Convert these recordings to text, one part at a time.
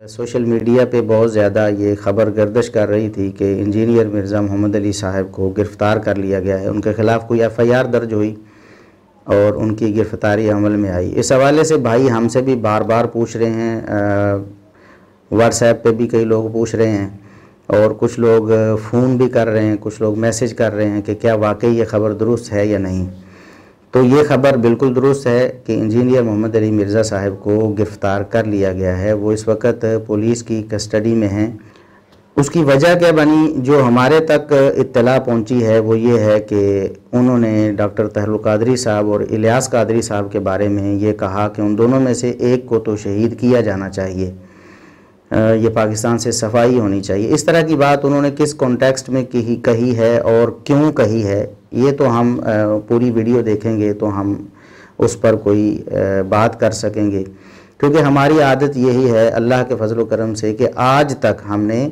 Social media پہ بہت زیادہ یہ خبر گردش کر رہی تھی کہ انجینئر مرزا محمد علی صاحب کو گرفتار کر لیا گیا ہے، ان کے خلاف کوئی FIR درج ہوئی اور ان کی گرفتاری عمل میں آئی۔ اس حوالے سے بھائی ہم سے بھی بار بار پوچھ رہے ہیں، واٹس ایپ پہ بھی کئی لوگ پوچھ رہے ہیں اور کچھ لوگ فون بھی کر رہے ہیں، کچھ لوگ میسج کر رہے ہیں کہ کیا واقعی یہ خبر درست ہے یا نہیں۔ تو یہ خبر بالکل درست ہے کہ انجینئر محمد علی مرزا صاحب کو گرفتار کر لیا گیا ہے، وہ اس وقت پولیس کی کسٹڈی میں ہیں۔ اس کی وجہ کیا بنی، جو ہمارے تک اطلاع پہنچی ہے وہ یہ ہے کہ انہوں نے ڈاکٹر طاہر القادری صاحب اور الیاس قادری صاحب کے بارے میں یہ کہا کہ ان دونوں میں سے ایک کو تو شہید کیا جانا چاہیے، یہ پاکستان سے صفائی ہونی چاہیے۔ اس طرح کی بات انہوں نے کس کانٹیکسٹ میں کہی ہے اور کیوں کہی ہے، یہ تو ہم پوری ویڈیو دیکھیں گے تو ہم اس پر کوئی بات کر سکیں گے، کیونکہ ہماری عادت یہی ہے اللہ کے فضل و کرم سے کہ آج تک ہم نے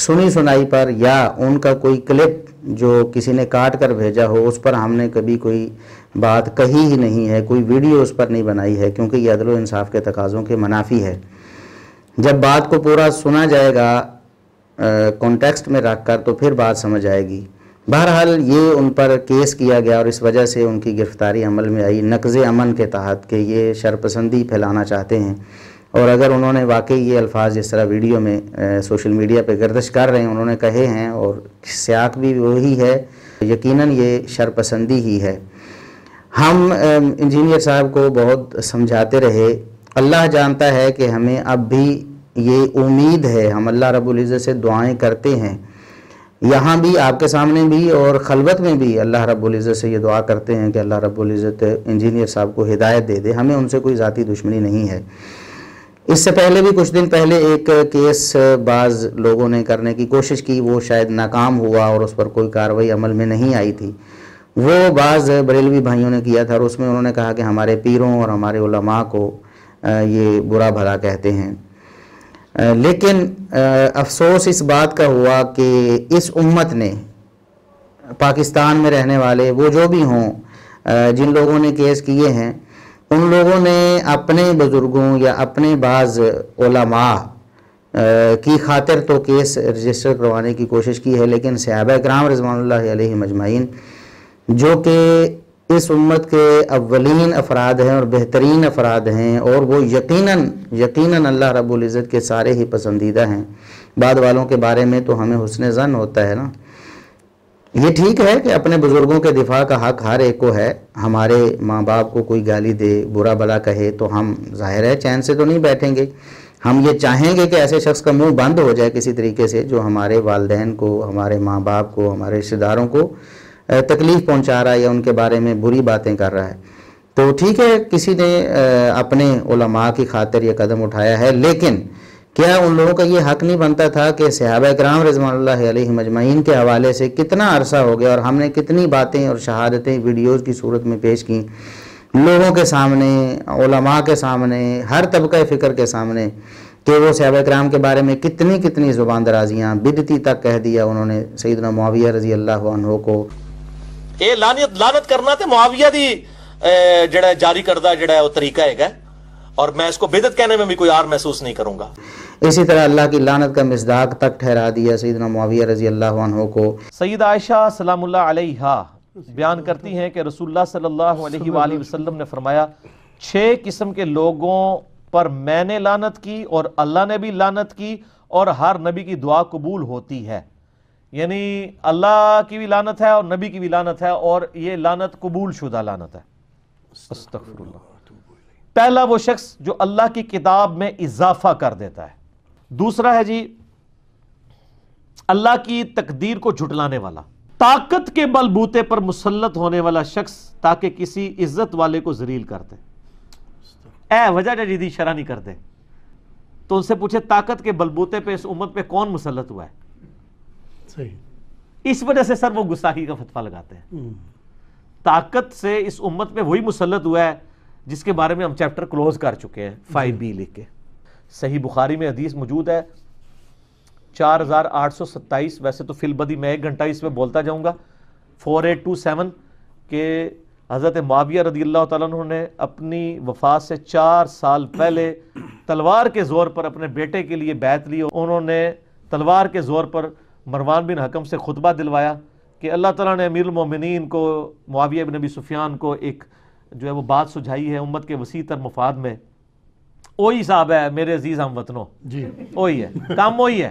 سنی سنائی پر یا ان کا کوئی کلپ جو کسی نے کاٹ کر بھیجا ہو اس پر ہم نے کبھی کوئی بات کہی ہی نہیں ہے، کوئی ویڈیو اس پر نہیں بنائی ہے، کیونکہ یہ عدل و انصاف کے تقاضوں کے منافی ہے۔ جب بات کو پورا سنا جائے گا کانٹیکسٹ میں رکھ کر تو پھر بات سمجھ آئے گی۔ بہرحال یہ ان پر کیس کیا گیا اور اس وجہ سے ان کی گرفتاری عمل میں آئی نقض امن کے تحت کہ یہ شرپسندی پھیلانا چاہتے ہیں، اور اگر انہوں نے واقعی یہ الفاظ جس طرح ویڈیو میں سوشل میڈیا پہ گردش کر رہے ہیں انہوں نے کہے ہیں اور سیاق بھی وہی ہے، یقیناً یہ شرپسندی ہی ہے۔ ہم انجینئر صاحب کو بہت سمجھاتے رہے، اللہ جانتا ہے کہ ہمیں اب بھی یہ امید ہے، ہم اللہ رب العزت سے دعائیں کرتے ہیں، یہاں بھی آپ کے سامنے بھی اور خلوت میں بھی اللہ رب العزت سے یہ دعا کرتے ہیں کہ اللہ رب العزت انجینئر صاحب کو ہدایت دے دے، ہمیں ان سے کوئی ذاتی دشمنی نہیں ہے۔ اس سے پہلے بھی کچھ دن پہلے ایک کیس بعض لوگوں نے کرنے کی کوشش کی، وہ شاید ناکام ہوا اور اس پر کوئی کارروائی عمل میں نہیں آئی تھی، وہ بعض بریلوی بھائیوں نے کیا تھا اور اس میں انہوں نے کہا کہ ہمارے پیروں اور ہمارے علماء کو یہ برا بھلا کہتے ہیں۔ لیکن افسوس اس بات کا ہوا کہ اس امت نے، پاکستان میں رہنے والے وہ جو بھی ہوں جن لوگوں نے کیس کیے ہیں، ان لوگوں نے اپنے بزرگوں یا اپنے بعض علماء کی خاطر تو کیس رجسٹر کروانے کی کوشش کی ہے، لیکن صحابہ کرام رضوان اللہ علیہم اجمعین جو کہ اس امت کے اولین افراد ہیں اور بہترین افراد ہیں، اور وہ یقیناً اللہ رب العزت کے سارے ہی پسندیدہ ہیں، بعد والوں کے بارے میں تو ہمیں حسن ظن ہوتا ہے نا۔ یہ ٹھیک ہے کہ اپنے بزرگوں کے دفاع کا حق ہر ایک کو ہے، ہمارے ماں باپ کو کوئی گالی دے، برا بھلا کہے تو ہم ظاہر ہے چین سے تو نہیں بیٹھیں گے، ہم یہ چاہیں گے کہ ایسے شخص کا منہ بند ہو جائے کسی طریقے سے جو ہمارے والدین کو، ہمارے ماں باپ کو، ہمارے رشتہ داروں کو تکلیف پہنچا رہا ہے یا ان کے بارے میں بری باتیں کر رہا ہے۔ تو ٹھیک ہے کسی نے اپنے علماء کی خاطر یہ قدم اٹھایا ہے، لیکن کیا ان لوگوں کا یہ حق نہیں بنتا تھا کہ صحابہ کرام رضوان اللہ علیہم اجمعین کے حوالے سے کتنا عرصہ ہو گیا اور ہم نے کتنی باتیں اور شہادتیں ویڈیوز کی صورت میں پیش کی لوگوں کے سامنے، علماء کے سامنے، ہر طبقہ فکر کے سامنے، کہ وہ صحابہ کرام کے بارے میں کتنی زبان درازیاں بدعتی تک کہہ دیا انہوں نے سیدنا معاویہ رضی اللہ عنہ کو۔ یہ لعنت کرنا تے معاویہ دی جڑا جاری کردہ جڑا ہے وہ طریقہ ہے، اور میں اس کو بدعت کہنے میں بھی کوئی اور محسوس نہیں کروں گا۔ اسی طرح اللہ کی لعنت کا مصداق تک ٹھہرا دیا سیدنا معاویہ رضی اللہ عنہ کو۔ سیدہ عائشہ سلام اللہ علیہا بیان کرتی ہیں کہ رسول اللہ صلی اللہ علیہ وآلہ وسلم نے فرمایا 6 قسم کے لوگوں پر میں نے لعنت کی اور اللہ نے بھی لعنت کی اور ہر نبی کی دعا قبول ہوتی ہے، یعنی اللہ کی بھی لعنت ہے اور نبی کی بھی لعنت ہے، اور یہ لعنت قبول شدہ لعنت ہے۔ استغفر اللہ۔ پہلا وہ شخص جو اللہ کی کتاب میں اضافہ کر دیتا ہے، دوسرا ہے جی اللہ کی تقدیر کو جھٹلانے والا، طاقت کے بل بوتے پر مسلط ہونے والا شخص تاکہ کسی عزت والے کو ذلیل کر دے، اے وجہ جدید شرح نہیں کر دے، تو ان سے پوچھے طاقت کے بلبوتے پہ اس امت پہ کون مسلط ہوا ہے؟ صحیح۔ اس وجہ سے سر وہ گستاخی کا فتویٰ لگاتے ہیں، طاقت سے اس امت پہ وہی مسلط ہوا ہے جس کے بارے میں ہم چیپٹر کلوز کر چکے ہیں 5B لکھ کے۔ صحیح بخاری میں حدیث موجود ہے 4827، ویسے تو فی البدی میں 1 گھنٹہ اس میں بولتا جاؤں گا، 4827 کہ حضرت معاویہ رضی اللہ تعالیٰ عنہ نے اپنی وفات سے 4 سال پہلے تلوار کے زور پر اپنے بیٹے کے لیے بیعت لی. انہوں نے تلوار کے زور پر مروان بن حکم سے خطبہ دلوایا کہ اللہ تعالیٰ نے امیر المومنین کو معاویہ بن ابی سفیان کو ایک جو ہے وہ بات سجھائی ہے امت کے وسیع تر مفاد میں. وہی صاحب ہے میرے عزیز ہم وطنوں, جی وہی ہے کام, وہی ہے.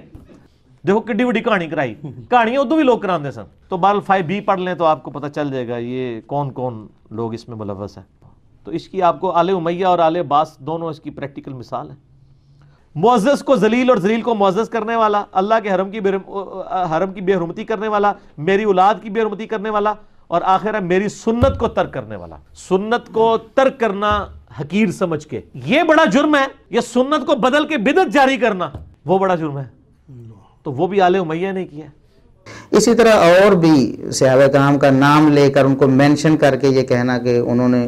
دیکھو کڈی وڈی کہانی کرائی, کہانیاں ادو بھی لوگ کراندے سن. تو بال 5B پڑھ لیں تو آپ کو پتہ چل جائے گا یہ کون کون لوگ اس میں ملوث ہیں. تو اس کی آپ کو آل امیہ اور آل عباس دونوں اس کی پریکٹیکل مثال ہے. معزز کو ذلیل اور ذلیل کو معزز کرنے والا, اللہ کے حرم کی بے حرمتی کرنے والا, میری اولاد کی بے حرمتی کرنے والا, اور آخر ہے میری سنت کو ترک کرنے والا. سنت کو ترک کرنا حقیر سمجھ کے یہ بڑا جرم ہے, یا سنت کو بدل کے بدعت جاری کرنا وہ بڑا جرم ہے. تو وہ بھی آل امیہ نے کیا. اسی طرح اور بھی صحابہ کرام کا نام لے کر ان کو مینشن کر کے یہ کہنا کہ انہوں نے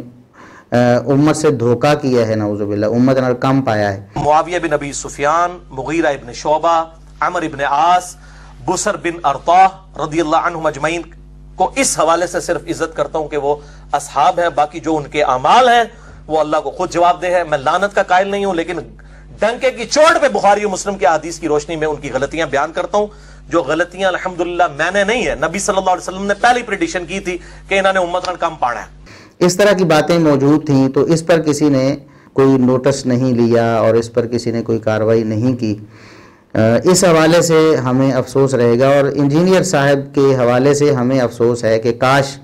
امت سے دھوکہ کیا ہے, نعوذ باللہ, امت نے کم پایا ہے. معاویہ بن ابی سفیان, مغیرہ ابن شعبہ, عمر ابن عاص, بسر بن ارطاہ رضی اللہ عنہم اجمعین کو اس حوالے سے صرف عزت کرتا ہوں کہ وہ اصحاب ہیں. باقی جو ان کے اعمال ہیں وہ اللہ کو خود جواب دہ ہے. میں لعنت کا قائل نہیں ہوں, لیکن ڈنکے کی چوٹ پہ بخاری و مسلم کے حدیث کی روشنی میں ان کی غلطیاں بیان کرتا ہوں, جو غلطیاں الحمدللہ میں نے نہیں ہے, نبی صلی اللہ علیہ وسلم نے پہلی پریڈکشن کی تھی کہ انہوں نے امت نے کم پاڑا ہے. اس طرح کی باتیں موجود تھیں تو اس پر کسی نے کوئی نوٹس نہیں لیا اور اس پر کسی نے کوئی کارروائی نہیں کی. اس حوالے سے ہمیں افسوس رہے گا, اور انجینئر صاحب کے حوالے سے ہمیں افسوس ہے کہ کاش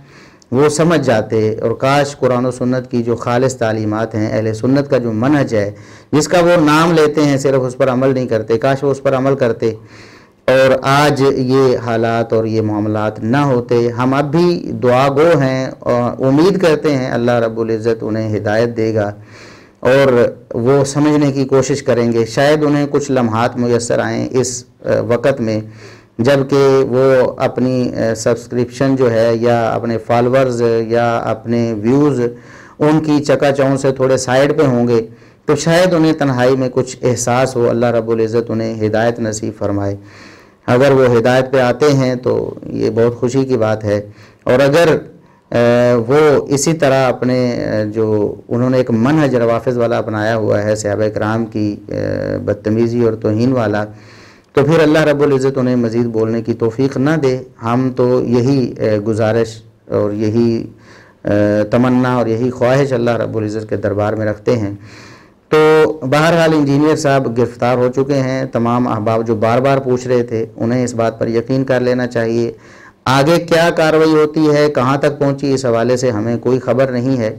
وہ سمجھ جاتے, اور کاش قرآن و سنت کی جو خالص تعلیمات ہیں, اہل سنت کا جو منہج ہے جس کا وہ نام لیتے ہیں صرف اس پر عمل نہیں کرتے, کاش وہ اس پر عمل کرتے اور آج یہ حالات اور یہ معاملات نہ ہوتے. ہم اب بھی دعا گو ہیں اور امید کرتے ہیں اللہ رب العزت انہیں ہدایت دے گا اور وہ سمجھنے کی کوشش کریں گے. شاید انہیں کچھ لمحات میسر آئیں اس وقت میں جب کہ وہ اپنی سبسکرپشن جو ہے یا اپنے فالورز یا اپنے ویوز ان کی چکا چون سے تھوڑے سائیڈ پہ ہوں گے, تو شاید انہیں تنہائی میں کچھ احساس ہو. اللہ رب العزت انہیں ہدایت نصیب فرمائے. اگر وہ ہدایت پہ آتے ہیں تو یہ بہت خوشی کی بات ہے, اور اگر وہ اسی طرح اپنے جو انہوں نے ایک منہج روافض والا اپنایا ہوا ہے, صحابہ کرام کی بدتمیزی اور توہین والا, تو پھر اللہ رب العزت انہیں مزید بولنے کی توفیق نہ دے. ہم تو یہی گزارش اور یہی تمنا اور یہی خواہش اللہ رب العزت کے دربار میں رکھتے ہیں. تو بہرحال انجینئر صاحب گرفتار ہو چکے ہیں. تمام احباب جو بار بار پوچھ رہے تھے انہیں اس بات پر یقین کر لینا چاہیے. آگے کیا کارروائی ہوتی ہے, کہاں تک پہنچی, اس حوالے سے ہمیں کوئی خبر نہیں ہے.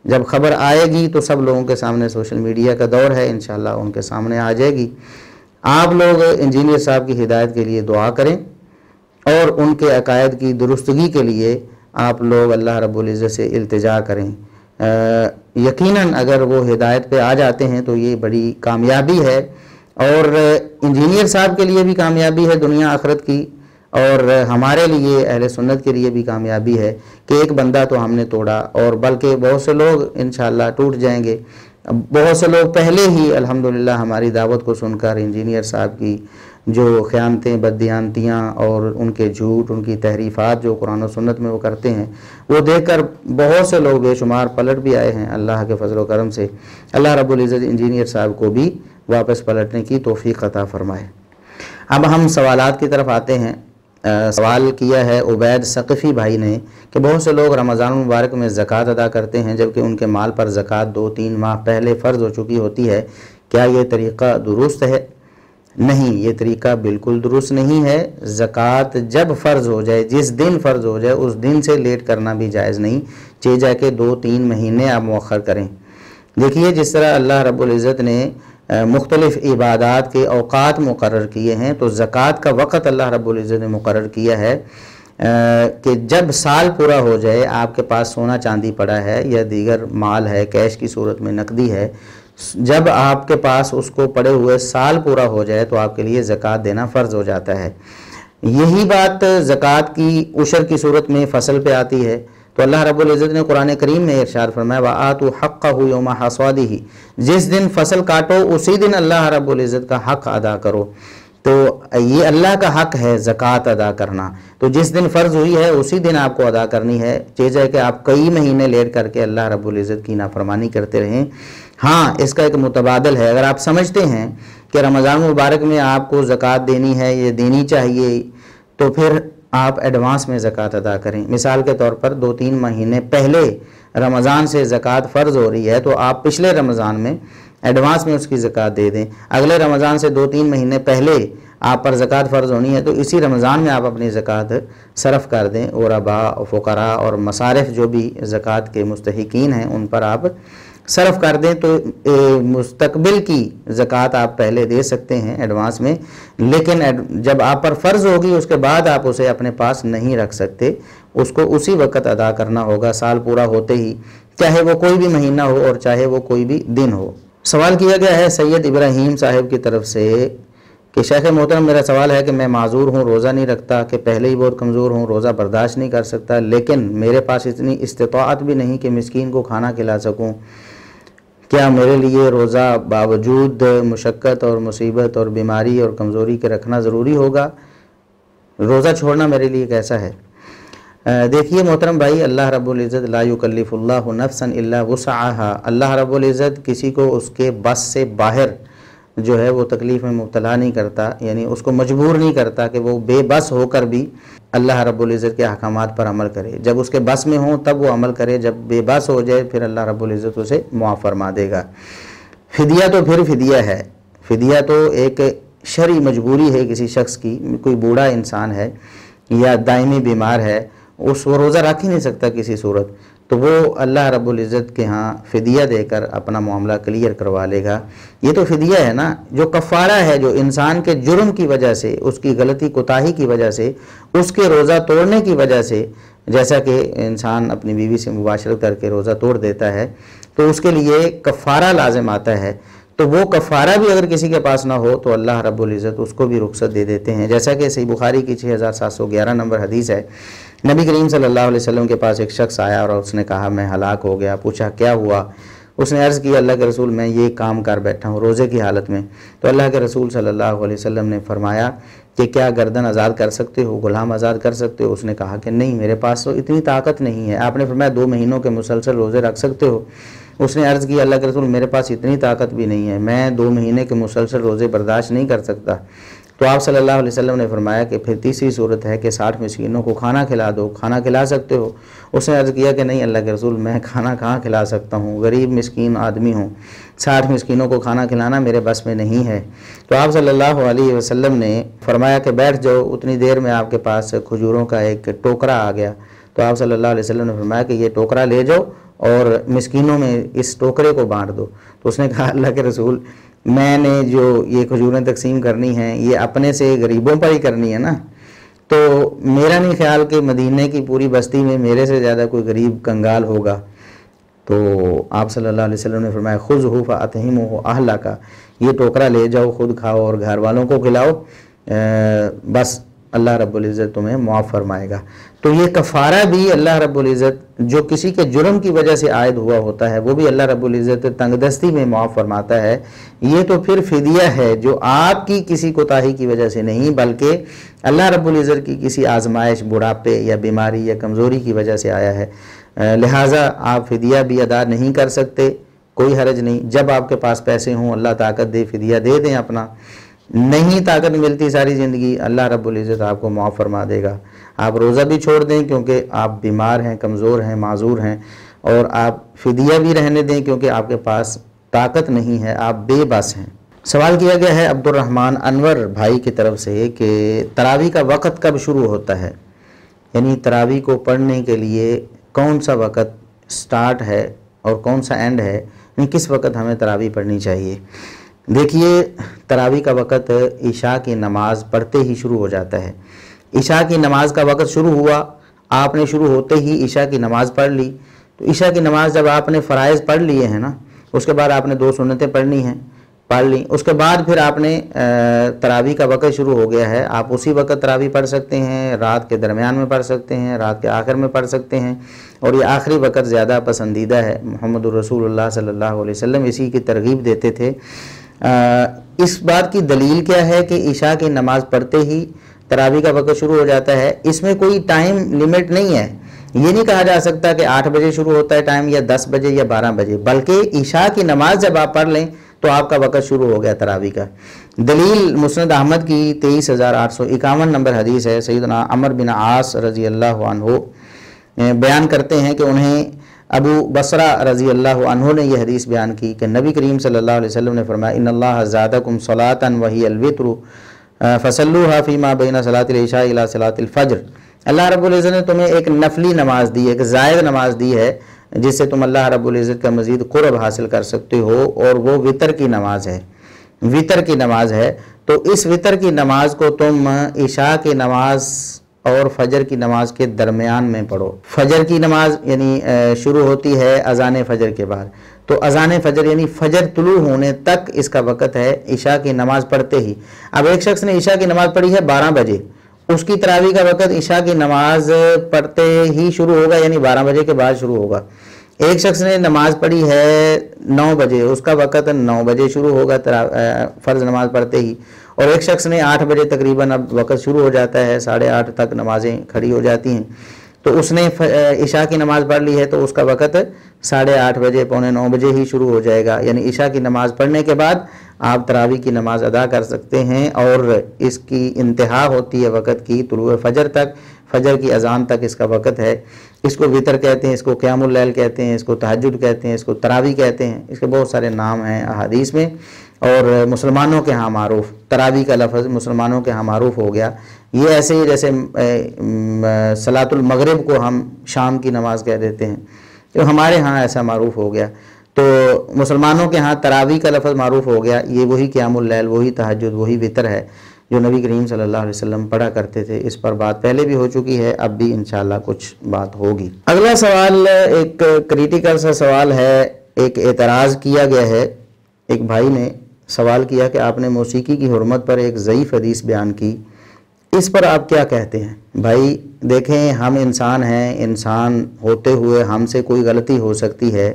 جب خبر آئے گی تو سب لوگوں کے سامنے, سوشل میڈیا کا دور ہے, انشاءاللہ ان کے سامنے آ جائے گی. آپ لوگ انجینئر صاحب کی ہدایت کے لیے دعا کریں اور ان کے عقائد کی درستگی کے لیے آپ لوگ اللہ رب العزت سے التجا کریں. یقیناً اگر وہ ہدایت پہ آ جاتے ہیں تو یہ بڑی کامیابی ہے, اور انجینئر صاحب کے لیے بھی کامیابی ہے دنیا آخرت کی, اور ہمارے لیے اہل سنت کے لیے بھی کامیابی ہے کہ ایک بندہ تو ہم نے توڑا, اور بلکہ بہت سے لوگ انشاءاللہ ٹوٹ جائیں گے. بہت سے لوگ پہلے ہی الحمدللہ ہماری دعوت کو سن کر انجینئر صاحب کی جو خیانتیں, بددیانتیاں اور ان کے جھوٹ, ان کی تحریفات جو قرآن و سنت میں وہ کرتے ہیں, وہ دیکھ کر بہت سے لوگ بے شمار پلٹ بھی آئے ہیں اللہ کے فضل و کرم سے. اللہ رب العزت انجینئر صاحب کو بھی واپس پلٹنے کی توفیق عطا فرمائے. اب ہم سوالات کی طرف آتے ہیں. سوال کیا ہے عبید ثقفی بھائی نے کہ بہت سے لوگ رمضان المبارک میں زکوٰۃ ادا کرتے ہیں جبکہ ان کے مال پر زکوٰۃ 2-3 ماہ پہلے فرض ہو چکی ہوتی ہے, کیا یہ طریقہ درست ہے؟ نہیں, یہ طریقہ بالکل درست نہیں ہے. زکوٰۃ جب فرض ہو جائے, جس دن فرض ہو جائے اس دن سے لیٹ کرنا بھی جائز نہیں, چاہے جا کے 2-3 مہینے آپ مؤخر کریں. دیکھیے جس طرح اللہ رب العزت نے مختلف عبادات کے اوقات مقرر کیے ہیں, تو زکوٰۃ کا وقت اللہ رب العزت نے مقرر کیا ہے کہ جب سال پورا ہو جائے, آپ کے پاس سونا چاندی پڑا ہے یا دیگر مال ہے, کیش کی صورت میں نقدی ہے, جب آپ کے پاس اس کو پڑے ہوئے سال پورا ہو جائے تو آپ کے لیے زکوٰۃ دینا فرض ہو جاتا ہے. یہی بات زکوٰۃ کی عشر کی صورت میں فصل پہ آتی ہے. تو اللہ رب العزت نے قرآن کریم میں ارشاد فرمایا وَآتُوا حَقَّهُ يَوْمَ حَصَادِهِ, جس دن فصل کاٹو اسی دن اللہ رب العزت کا حق ادا کرو. تو یہ اللہ کا حق ہے زکوٰۃ ادا کرنا، تو جس دن فرض ہوئی ہے اسی دن آپ کو ادا کرنی ہے، چیز ہے کہ آپ کئی مہینے لیٹ کر کے اللہ رب العزت کی نافرمانی کرتے رہیں۔ ہاں اس کا ایک متبادل ہے، اگر آپ سمجھتے ہیں کہ رمضان مبارک میں آپ کو زکوٰۃ دینی ہے، یہ دینی چاہیے، تو پھر آپ ایڈوانس میں زکوٰۃ ادا کریں۔ مثال کے طور پر 2-3 مہینے پہلے رمضان سے زکوٰۃ فرض ہو رہی ہے تو آپ پچھلے رمضان میں ایڈوانس میں اس کی زکوٰۃ دے دیں، اگلے رمضان سے 2-3 مہینے پہلے آپ پر زکوٰۃ فرض ہونی ہے تو اسی رمضان میں آپ اپنی زکوٰۃ صرف کر دیں، غرباء، فقراء اور مصارف جو بھی زکوٰۃ کے مستحقین ہیں ان پر آپ صرف کر دیں، تو مستقبل کی زکوٰۃ آپ پہلے دے سکتے ہیں ایڈوانس میں، لیکن جب آپ پر فرض ہوگی اس کے بعد آپ اسے اپنے پاس نہیں رکھ سکتے، اس کو اسی وقت ادا کرنا ہوگا، سال پورا ہوتے ہی، چاہے وہ کوئی بھی مہینہ ہو اور چاہے وہ کوئی بھی دن ہو۔ سوال کیا گیا ہے سید ابراہیم صاحب کی طرف سے کہ شیخ محترم میرا سوال ہے کہ میں معذور ہوں، روزہ نہیں رکھتا، کہ پہلے ہی بہت کمزور ہوں، روزہ برداشت نہیں کر سکتا، لیکن میرے پاس اتنی استطاعت بھی نہیں کہ مسکین کو کھانا کھلا سکوں، کیا میرے لیے روزہ باوجود مشقت اور مصیبت اور بیماری اور کمزوری کے رکھنا ضروری ہوگا؟ روزہ چھوڑنا میرے لیے کیسا ہے؟ دیکھیے محترم بھائی، اللہ رب العزت لا یکلف اللہ نفسا الا وسعها، اللہ رب العزت کسی کو اس کے بس سے باہر جو ہے وہ تکلیف میں مبتلا نہیں کرتا، یعنی اس کو مجبور نہیں کرتا کہ وہ بے بس ہو کر بھی اللہ رب العزت کے احکامات پر عمل کرے، جب اس کے بس میں ہوں تب وہ عمل کرے، جب بے بس ہو جائے پھر اللہ رب العزت اسے معاف فرما دے گا۔ فدیہ تو پھر فدیہ ہے، فدیہ تو ایک شرعی مجبوری ہے کسی شخص کی، کوئی بوڑھا انسان ہے یا دائمی بیمار ہے، وہ روزہ رکھ ہی نہیں سکتا کسی صورت، تو وہ اللہ رب العزت کے ہاں فدیہ دے کر اپنا معاملہ کلیئر کروا لے گا۔ یہ تو فدیہ ہے نا، جو کفارہ ہے، جو انسان کے جرم کی وجہ سے، اس کی غلطی کوتاہی کی وجہ سے، اس کے روزہ توڑنے کی وجہ سے، جیسا کہ انسان اپنی بیوی سے مباشرت کر کے روزہ توڑ دیتا ہے تو اس کے لیے کفارہ لازم آتا ہے، تو وہ کفارہ بھی اگر کسی کے پاس نہ ہو تو اللہ رب العزت اس کو بھی رخصت دے دیتے ہیں، جیسا کہ صحیح بخاری کی 6711 نمبر حدیث ہے، نبی کریم صلی اللہ علیہ وسلم کے پاس ایک شخص آیا اور اس نے کہا میں ہلاک ہو گیا، پوچھا کیا ہوا؟ اس نے عرض کی اللہ کے رسول میں یہ کام کر بیٹھا ہوں روزے کی حالت میں، تو اللہ کے رسول صلی اللہ علیہ وسلم نے فرمایا کہ کیا گردن آزاد کر سکتے ہو، غلام آزاد کر سکتے ہو؟ اس نے کہا کہ نہیں میرے پاس تو اتنی طاقت نہیں ہے۔ آپ نے فرمایا 2 مہینوں کے مسلسل روزے رکھ سکتے ہو؟ اس نے عرض کی اللہ کے رسول میرے پاس اتنی طاقت بھی نہیں ہے، میں 2 مہینے کے مسلسل روزے برداشت نہیں کر سکتا۔ تو آپ صلی اللہ علیہ وسلم نے فرمایا کہ پھر تیسری صورت ہے کہ 60 مسکینوں کو کھانا کھلا دو، کھانا کھلا سکتے ہو؟ اس نے عرض کیا کہ نہیں اللہ کے رسول میں کھانا کہاں کھلا سکتا ہوں، غریب مسکین آدمی ہوں، 60 مسکینوں کو کھانا کھلانا میرے بس میں نہیں ہے۔ تو آپ صلی اللہ علیہ وسلم نے فرمایا کہ بیٹھ جاؤ، اتنی دیر میں آپ کے پاس کھجوروں کا ایک ٹوکرا آ گیا، تو آپ صلی اللہ علیہ وسلم نے فرمایا کہ یہ ٹوکرا لے جاؤ اور مسکینوں میں اس ٹوکرے کو بانٹ دو۔ تو اس نے کہا اللہ کے رسول میں نے جو یہ کھجوریں تقسیم کرنی ہیں یہ اپنے سے غریبوں پر ہی کرنی ہے نا، تو میرا نہیں خیال کہ مدینے کی پوری بستی میں میرے سے زیادہ کوئی غریب کنگال ہوگا۔ تو آپ صلی اللہ علیہ وسلم نے فرمایا خذہ فاطعمہ اہلک، یہ ٹوکرا لے جاؤ، خود کھاؤ اور گھر والوں کو کھلاؤ، بس اللہ رب العزت تمہیں معاف فرمائے گا۔ تو یہ کفارہ بھی اللہ رب العزت جو کسی کے جرم کی وجہ سے عائد ہوا ہوتا ہے وہ بھی اللہ رب العزت تنگ دستی میں معاف فرماتا ہے۔ یہ تو پھر فدیہ ہے جو آپ کی کسی کوتاہی کی وجہ سے نہیں بلکہ اللہ رب العزت کی کسی آزمائش، بڑھاپے یا بیماری یا کمزوری کی وجہ سے آیا ہے، لہٰذا آپ فدیہ بھی ادا نہیں کر سکتے، کوئی حرج نہیں، جب آپ کے پاس پیسے ہوں اللہ طاقت دے فدیہ دے دیں اپنا، نہیں طاقت ملتی ساری زندگی اللہ رب العزت آپ کو معاف فرما دے گا۔ آپ روزہ بھی چھوڑ دیں کیونکہ آپ بیمار ہیں، کمزور ہیں، معذور ہیں، اور آپ فدیہ بھی رہنے دیں کیونکہ آپ کے پاس طاقت نہیں ہے، آپ بے بس ہیں۔ سوال کیا گیا ہے عبد الرحمن انور بھائی کی طرف سے کہ تراویح کا وقت کب شروع ہوتا ہے، یعنی تراویح کو پڑھنے کے لیے کون سا وقت سٹارٹ ہے اور کون سا اینڈ ہے، یعنی کس وقت ہمیں تراویح پڑھنی چاہیے۔ دیکھیے تراویح کا وقت عشاء کی نماز پڑھتے ہی شروع ہو جاتا ہے۔ عشاء کی نماز کا وقت شروع ہوا، آپ نے شروع ہوتے ہی عشاء کی نماز پڑھ لی، تو عشاء کی نماز جب آپ نے فرائض پڑھ لیے ہیں نا، اس کے بعد آپ نے 2 سنتیں پڑھنی ہیں، پڑھ لی، اس کے بعد پھر آپ نے تراویح کا وقت شروع ہو گیا ہے، آپ اسی وقت تراویح پڑھ سکتے ہیں، رات کے درمیان میں پڑھ سکتے ہیں، رات کے آخر میں پڑھ سکتے ہیں، اور یہ آخری وقت زیادہ پسندیدہ ہے۔ محمد الرسول اللہ صلی اللہ علیہ وسلم اسی کی ترغیب دیتے تھے۔ اس بات کی دلیل کیا ہے کہ عشاء کی نماز پڑھتے ہی تراویح کا وقت شروع ہو جاتا ہے؟ اس میں کوئی ٹائم لیمٹ نہیں ہے، یہ نہیں کہا جا سکتا کہ 8 بجے شروع ہوتا ہے ٹائم یا 10 بجے یا 12 بجے، بلکہ عشاء کی نماز جب آپ پڑھ لیں تو آپ کا وقت شروع ہو گیا تراویح کا۔ دلیل مسند احمد کی 23,851 نمبر حدیث ہے۔ سیدنا عمر بن عاص رضی اللہ عنہ بیان کرتے ہیں کہ انہیں ابو بصرہ رضی اللہ عنہ نے یہ حدیث بیان کی کہ نبی کریم صلی اللہ علیہ وسلم نے فرمایا ان اللہ زادکم صلاۃ وہی الوتر فصلوها فیما بین صلاۃ العشاء الی صلاۃ الفجر، اللہ رب العزت نے تمہیں ایک نفلی نماز دی ہے، ایک زائد نماز دی ہے جس سے تم اللہ رب العزت کا مزید قرب حاصل کر سکتے ہو، اور وہ وتر کی نماز ہے، وتر کی نماز ہے۔ تو اس وتر کی نماز کو تم عشاء کی نماز اور فجر کی نماز کے درمیان میں پڑھو۔ فجر کی نماز یعنی شروع ہوتی ہے اذان فجر کے بعد، تو اذان فجر یعنی فجر طلوع ہونے تک اس کا وقت ہے عشاء کی نماز پڑھتے ہی۔ اب ایک شخص نے عشاء کی نماز پڑھی ہے 12 بجے، اس کی تراویح کا وقت عشاء کی نماز پڑھتے ہی شروع ہوگا، یعنی 12 بجے کے بعد شروع ہوگا۔ ایک شخص نے نماز پڑھی ہے 9 بجے، اس کا وقت 9 بجے شروع ہوگا فرض نماز پڑھتے ہی، اور ایک شخص نے 8 بجے تقریباً اب وقت شروع ہو جاتا ہے، 8:30 تک نمازیں کھڑی ہو جاتی ہیں، تو اس نے عشاء کی نماز پڑھ لی ہے تو اس کا وقت 8:30 بجے 8:45 بجے ہی شروع ہو جائے گا، یعنی عشاء کی نماز پڑھنے کے بعد آپ تراویح کی نماز ادا کر سکتے ہیں، اور اس کی انتہا ہوتی ہے وقت کی طلوع فجر تک، فجر کی اذان تک اس کا وقت ہے۔ اس کو وتر کہتے ہیں، اس کو قیام اللیل کہتے ہیں، اس کو تہجد کہتے ہیں، اس کو تراویح کہتے ہیں، اس کے بہت سارے نام ہیں احادیث میں، اور مسلمانوں کے ہاں معروف تراویح کا لفظ مسلمانوں کے ہاں معروف ہو گیا۔ یہ ایسے ہی جیسے صلاۃ المغرب کو ہم شام کی نماز کہہ دیتے ہیں، تو ہمارے ہاں ایسا معروف ہو گیا، تو مسلمانوں کے ہاں تراویح کا لفظ معروف ہو گیا۔ یہ وہی قیام اللیل، وہی تہجد، وہی وتر ہے جو نبی کریم صلی اللہ علیہ وسلم پڑھا کرتے تھے۔ اس پر بات پہلے بھی ہو چکی ہے، اب بھی انشاءاللہ کچھ بات ہوگی۔ اگلا سوال ایک کریٹیکل سا سوال ہے، ایک اعتراض کیا گیا ہے۔ ایک بھائی نے سوال کیا کہ آپ نے موسیقی کی حرمت پر ایک ضعیف حدیث بیان کی، اس پر آپ کیا کہتے ہیں؟ بھائی دیکھیں، ہم انسان ہیں، انسان ہوتے ہوئے ہم سے کوئی غلطی ہو سکتی ہے۔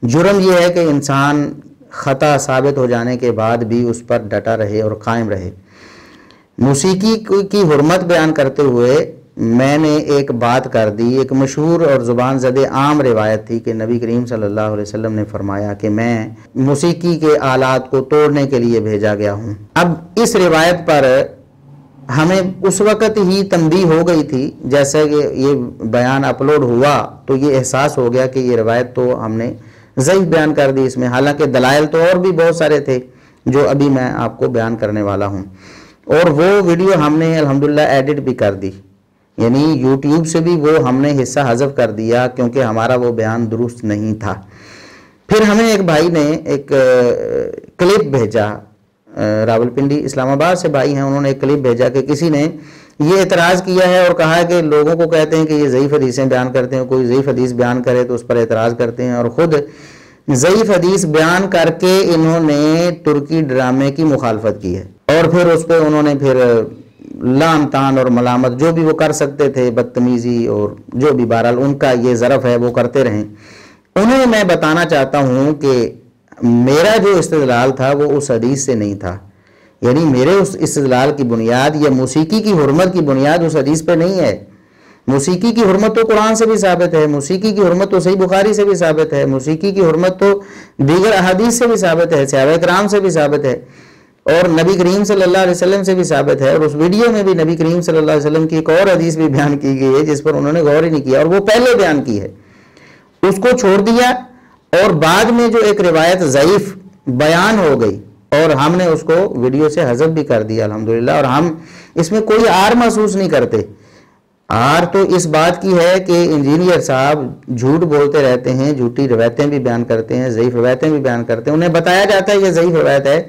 جرم یہ ہے کہ انسان خطا ثابت ہو جانے کے بعد بھی اس پر ڈٹا رہے اور قائم رہے۔ موسیقی کی حرمت بیان کرتے ہوئے میں نے ایک بات کر دی، ایک مشہور اور زبان زدہ عام روایت تھی کہ نبی کریم صلی اللہ علیہ وسلم نے فرمایا کہ میں موسیقی کے آلات کو توڑنے کے لیے بھیجا گیا ہوں۔ اب اس روایت پر ہمیں اس وقت ہی تنبیہ ہو گئی تھی، جیسے کہ یہ بیان اپلوڈ ہوا تو یہ احساس ہو گیا کہ یہ روایت تو ہم نے ضعیف بیان کر دی اس میں، حالانکہ دلائل تو اور بھی بہت سارے تھے جو ابھی میں آپ کو بیان کرنے والا ہوں، اور وہ ویڈیو ہم نے الحمدللہ ایڈٹ بھی کر دی، یعنی یوٹیوب سے بھی وہ ہم نے حصہ حذف کر دیا کیونکہ ہمارا وہ بیان درست نہیں تھا۔ پھر ہمیں ایک بھائی نے ایک کلپ بھیجا، راولپنڈی اسلام آباد سے بھائی ہیں، انہوں نے ایک کلپ بھیجا کہ کسی نے یہ اعتراض کیا ہے اور کہا ہے کہ لوگوں کو کہتے ہیں کہ یہ ضعیف حدیثیں بیان کرتے ہیں، کوئی ضعیف حدیث بیان کرے تو اس پر اعتراض کرتے ہیں، اور خود ضعیف حدیث بیان کر کے انہوں نے ترکی ڈرامے کی مخالفت کی ہے، اور پھر اس پہ انہوں نے پھر لام تان اور ملامت جو بھی وہ کر سکتے تھے، بدتمیزی اور جو بھی، بہرحال ان کا یہ ظرف ہے وہ کرتے رہیں۔ انہیں میں بتانا چاہتا ہوں کہ میرا جو استدلال تھا وہ اس حدیث سے نہیں تھا، یعنی میرے اس استدلال کی بنیاد یا موسیقی کی حرمت کی بنیاد اس حدیث پہ نہیں ہے۔ موسیقی کی حرمت تو قرآن سے بھی ثابت ہے، موسیقی کی حرمت تو صحیح بخاری سے بھی ثابت ہے، موسیقی کی حرمت تو دیگر احادیث سے بھی ثابت ہے، صحابہ کرام سے بھی ثابت ہے، اور نبی کریم صلی اللہ علیہ وسلم سے بھی ثابت ہے، اور اس ویڈیو میں بھی نبی کریم صلی اللہ علیہ وسلم کی ایک اور حدیث بھی بیان کی گئی ہے جس پر انہوں نے غور ہی نہیں کیا، اور وہ پہلے بیان کی ہے، اس کو چھوڑ دیا، اور بعد میں جو ایک روایت ضعیف بیان ہو گئی اور ہم نے اس کو ویڈیو سے حذف بھی کر دیا الحمدللہ، اور ہم اس میں کوئی آر محسوس نہیں کرتے۔ آر تو اس بات کی ہے کہ انجینئر صاحب جھوٹ بولتے رہتے ہیں، جھوٹی روایتیں بھی بیان کرتے ہیں، ضعیف روایتیں بھی بیان کرتے ہیں، انہیں بتایا جاتا ہے یہ ضعیف روایت ہے،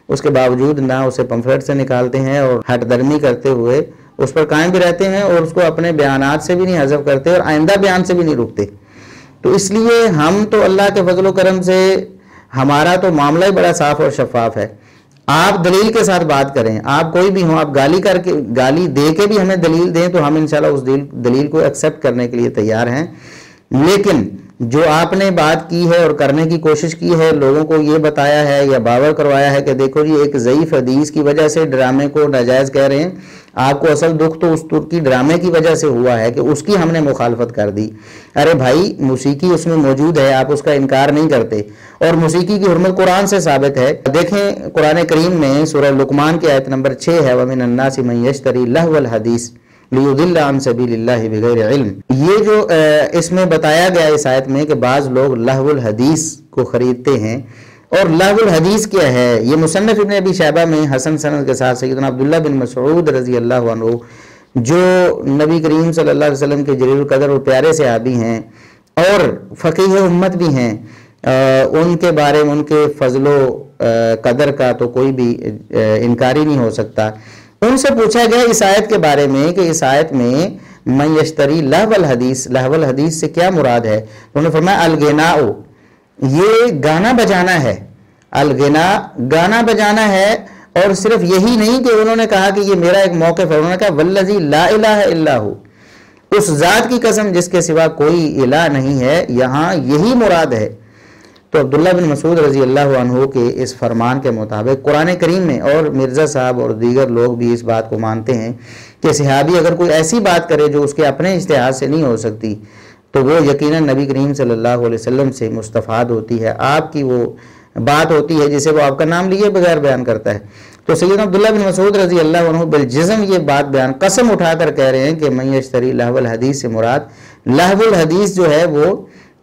اس کے باوجود نہ اسے پمفلٹ سے نکالتے ہیں اور ہٹ درمی کرتے ہوئے اس پر قائم بھی رہتے ہیں، اور اس کو اپنے بیانات سے بھی نہیں حذف کرتے اور آئندہ بیان سے بھی نہیں رکتے۔ تو اس لیے ہم تو اللہ کے فضل و کرم سے ہمارا تو معاملہ ہی بڑا صاف اور شفاف ہے۔ آپ دلیل کے ساتھ بات کریں، آپ کوئی بھی ہوں، آپ گالی دے کے بھی ہمیں دلیل دیں تو ہم انشاءاللہ اس دلیل کو ایکسیپٹ کرنے کے لیے تیار ہیں، لیکن جو آپ نے بات کی ہے اور کرنے کی کوشش کی ہے، لوگوں کو یہ بتایا ہے یا باور کروایا ہے کہ دیکھو جی ایک ضعیف حدیث کی وجہ سے ڈرامے کو ناجائز کہہ رہے ہیں، آپ کو اصل دکھ تو اس ترکی ڈرامے کی وجہ سے ہوا ہے کہ اس کی ہم نے مخالفت کر دی۔ ارے بھائی موسیقی اس میں موجود ہے، آپ اس کا انکار نہیں کرتے، اور موسیقی کی حرمت قرآن سے ثابت ہے۔ دیکھیں قرآن کریم میں سورہ لقمان کی آیت نمبر 6 ہے، وَمِنَ النَّاسِ مَن يَشْتَرِي لَهْوَ الْحَدِيثِ لِيُضِلَّ عَن سَبِيلِ اللَّهِ بِغَيْرِ علم۔ یہ جو اس میں بتایا گیا اس آیت میں کہ بعض لوگ لہو الحدیث کو خریدتے ہیں، اور لہو الحدیث کیا ہے؟ یہ مصنف ابن ابی شیبہ میں حسن سند کے ساتھ سیدنا عبداللہ بن مسعود رضی اللہ عنہ، جو نبی کریم صلی اللہ علیہ وسلم کے جلیل القدر اور پیارے صحابی ہیں اور فقیہ امت بھی ہیں، ان کے بارے میں ان کے فضل و قدر کا تو کوئی بھی انکاری نہیں ہو سکتا۔ ان سے پوچھا گیا اس آیت کے بارے میں کہ اس آیت میں من یشتری لہو الحدیث، لہو الحدیث سے کیا مراد ہے؟ انہوں نے فرمایا الغناء، یہ گانا بجانا ہے، الغنا گانا بجانا ہے۔ اور صرف یہی نہیں کہ انہوں نے کہا کہ یہ میرا ایک موقف ہے، انہوں نے کہا والذی لا الہ الا ہو، اس ذات کی قسم جس کے سوا کوئی الہ نہیں ہے، یہاں یہی مراد ہے۔ تو عبداللہ بن مسعود رضی اللہ عنہ کے اس فرمان کے مطابق قرآن کریم میں، اور مرزا صاحب اور دیگر لوگ بھی اس بات کو مانتے ہیں کہ صحابی اگر کوئی ایسی بات کرے جو اس کے اپنے اجتہاد سے نہیں ہو سکتی تو وہ یقیناً نبی کریم صلی اللہ علیہ وسلم سے مستفاد ہوتی ہے، آپ کی وہ بات ہوتی ہے جسے وہ آپ کا نام لیے بغیر بیان کرتا ہے۔ تو سیدنا عبداللہ بن مسعود رضی اللہ عنہ بالجزم یہ بات بیان قسم اٹھا کر کہہ رہے ہیں کہ من یشتری لہو الحدیث سے مراد لہو الحدیث جو ہے وہ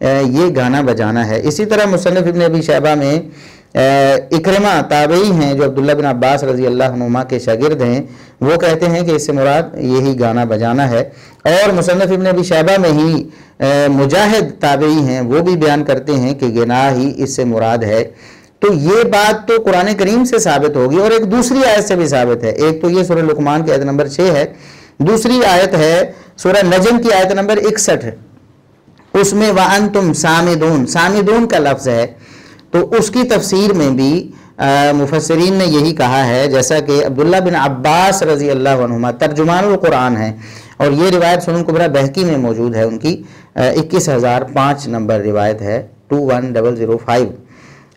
یہ گانا بجانا ہے۔ اسی طرح مصنف ابن ابی شیبہ میں اکرمہ تابعی ہیں جو عبداللہ بن عباس رضی اللہ عنہما کے شاگرد ہیں، وہ کہتے ہیں کہ اس سے مراد یہی گانا بجانا ہے۔ اور مصنف ابن ابی شیبہ میں ہی مجاہد تابعی ہیں، وہ بھی بیان کرتے ہیں کہ گناہ ہی اس سے مراد ہے۔ تو یہ بات تو قرآن کریم سے ثابت ہوگی، اور ایک دوسری آیت سے بھی ثابت ہے۔ ایک تو یہ سورہ لقمان کی آیت نمبر 6 ہے، دوسری آیت ہے سورہ نجم کی آیت نمبر 61، اس میں وَأَنْتُمْ سَامِدُونَ، سامدون کا لفظ ہے۔ تو اس کی تفسیر میں بھی مفسرین نے یہی کہا ہے، جیسا کہ عبداللہ بن عباس رضی اللہ عنہما ترجمان القرآن ہیں، اور یہ روایت سنن کبریٰ بہقی میں موجود ہے، ان کی 21005 نمبر روایت ہے، 21005۔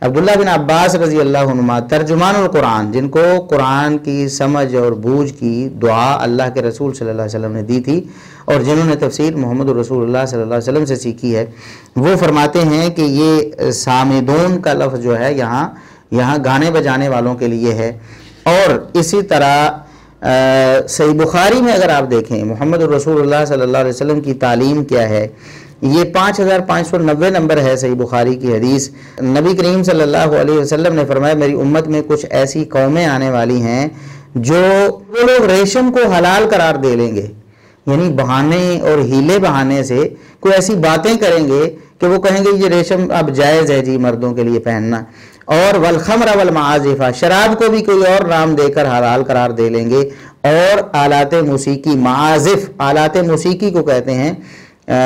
عبداللہ بن عباس رضی اللہ عنہما ترجمان القرآن، جن کو قرآن کی سمجھ اور بوجھ کی دعا اللہ کے رسول صلی اللہ علیہ وسلم نے دی تھی، اور جنہوں نے تفسیر محمد رسول اللہ صلی اللہ علیہ وسلم سے سیکھی ہے، وہ فرماتے ہیں کہ یہ سامدون کا لفظ جو ہے یہاں گانے بجانے والوں کے لیے ہے۔ اور اسی طرح صحیح بخاری میں اگر آپ دیکھیں محمد رسول اللہ صلی اللہ علیہ وسلم کی تعلیم کیا ہے، یہ 5590 نمبر ہے صحیح بخاری کی حدیث۔ نبی کریم صلی اللہ علیہ وسلم نے فرمایا میری امت میں کچھ ایسی قومیں آنے والی ہیں جو وہ لوگ ریشم کو حلال قرار دے لیں گے، یعنی بہانے اور ہیلے بہانے سے کوئی ایسی باتیں کریں گے کہ وہ کہیں گے یہ ریشم اب جائز ہے جی مردوں کے لیے پہننا، اور والخمر والمعازف، شراب کو بھی کوئی اور نام دے کر حلال قرار دے لیں گے، اور آلات موسیقی، معازف آلات موسیقی کو کہتے ہیں۔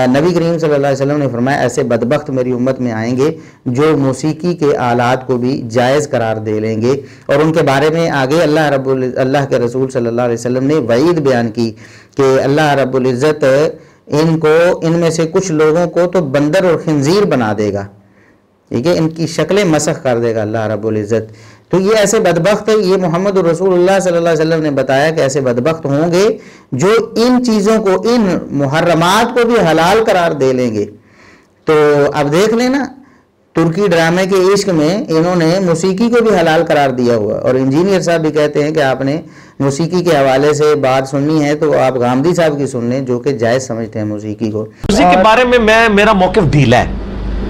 نبی کریم صلی اللہ علیہ وسلم نے فرمایا ایسے بدبخت میری امت میں آئیں گے جو موسیقی کے آلات کو بھی جائز قرار دے لیں گے، اور ان کے بارے میں آگے اللہ کے رسول صلی اللہ علیہ وسلم نے وعید بیان کی کہ اللہ رب العزت ان میں سے کچھ لوگوں کو تو بندر اور خنزیر بنا دے گا، ٹھیک ہے، ان کی شکلیں مسخ کر دے گا اللہ رب العزت۔ تو یہ ایسے بدبخت ہے، یہ محمد رسول اللہ صلی اللہ علیہ وسلم نے بتایا کہ ایسے بدبخت ہوں گے جو ان چیزوں کو، ان محرمات کو بھی حلال قرار دے لیں گے۔ تو اب دیکھ لینا ترکی ڈرامے کے عشق میں انہوں نے موسیقی کو بھی حلال قرار دیا ہوا، اور انجینئر صاحب بھی کہتے ہیں کہ آپ نے موسیقی کے حوالے سے بات سننی ہے تو آپ غامدی صاحب کی سن لیں جو کہ جائز سمجھتے ہیں موسیقی کو۔ موسیقی کے بارے میں میرا موقف ڈھیلا ہے،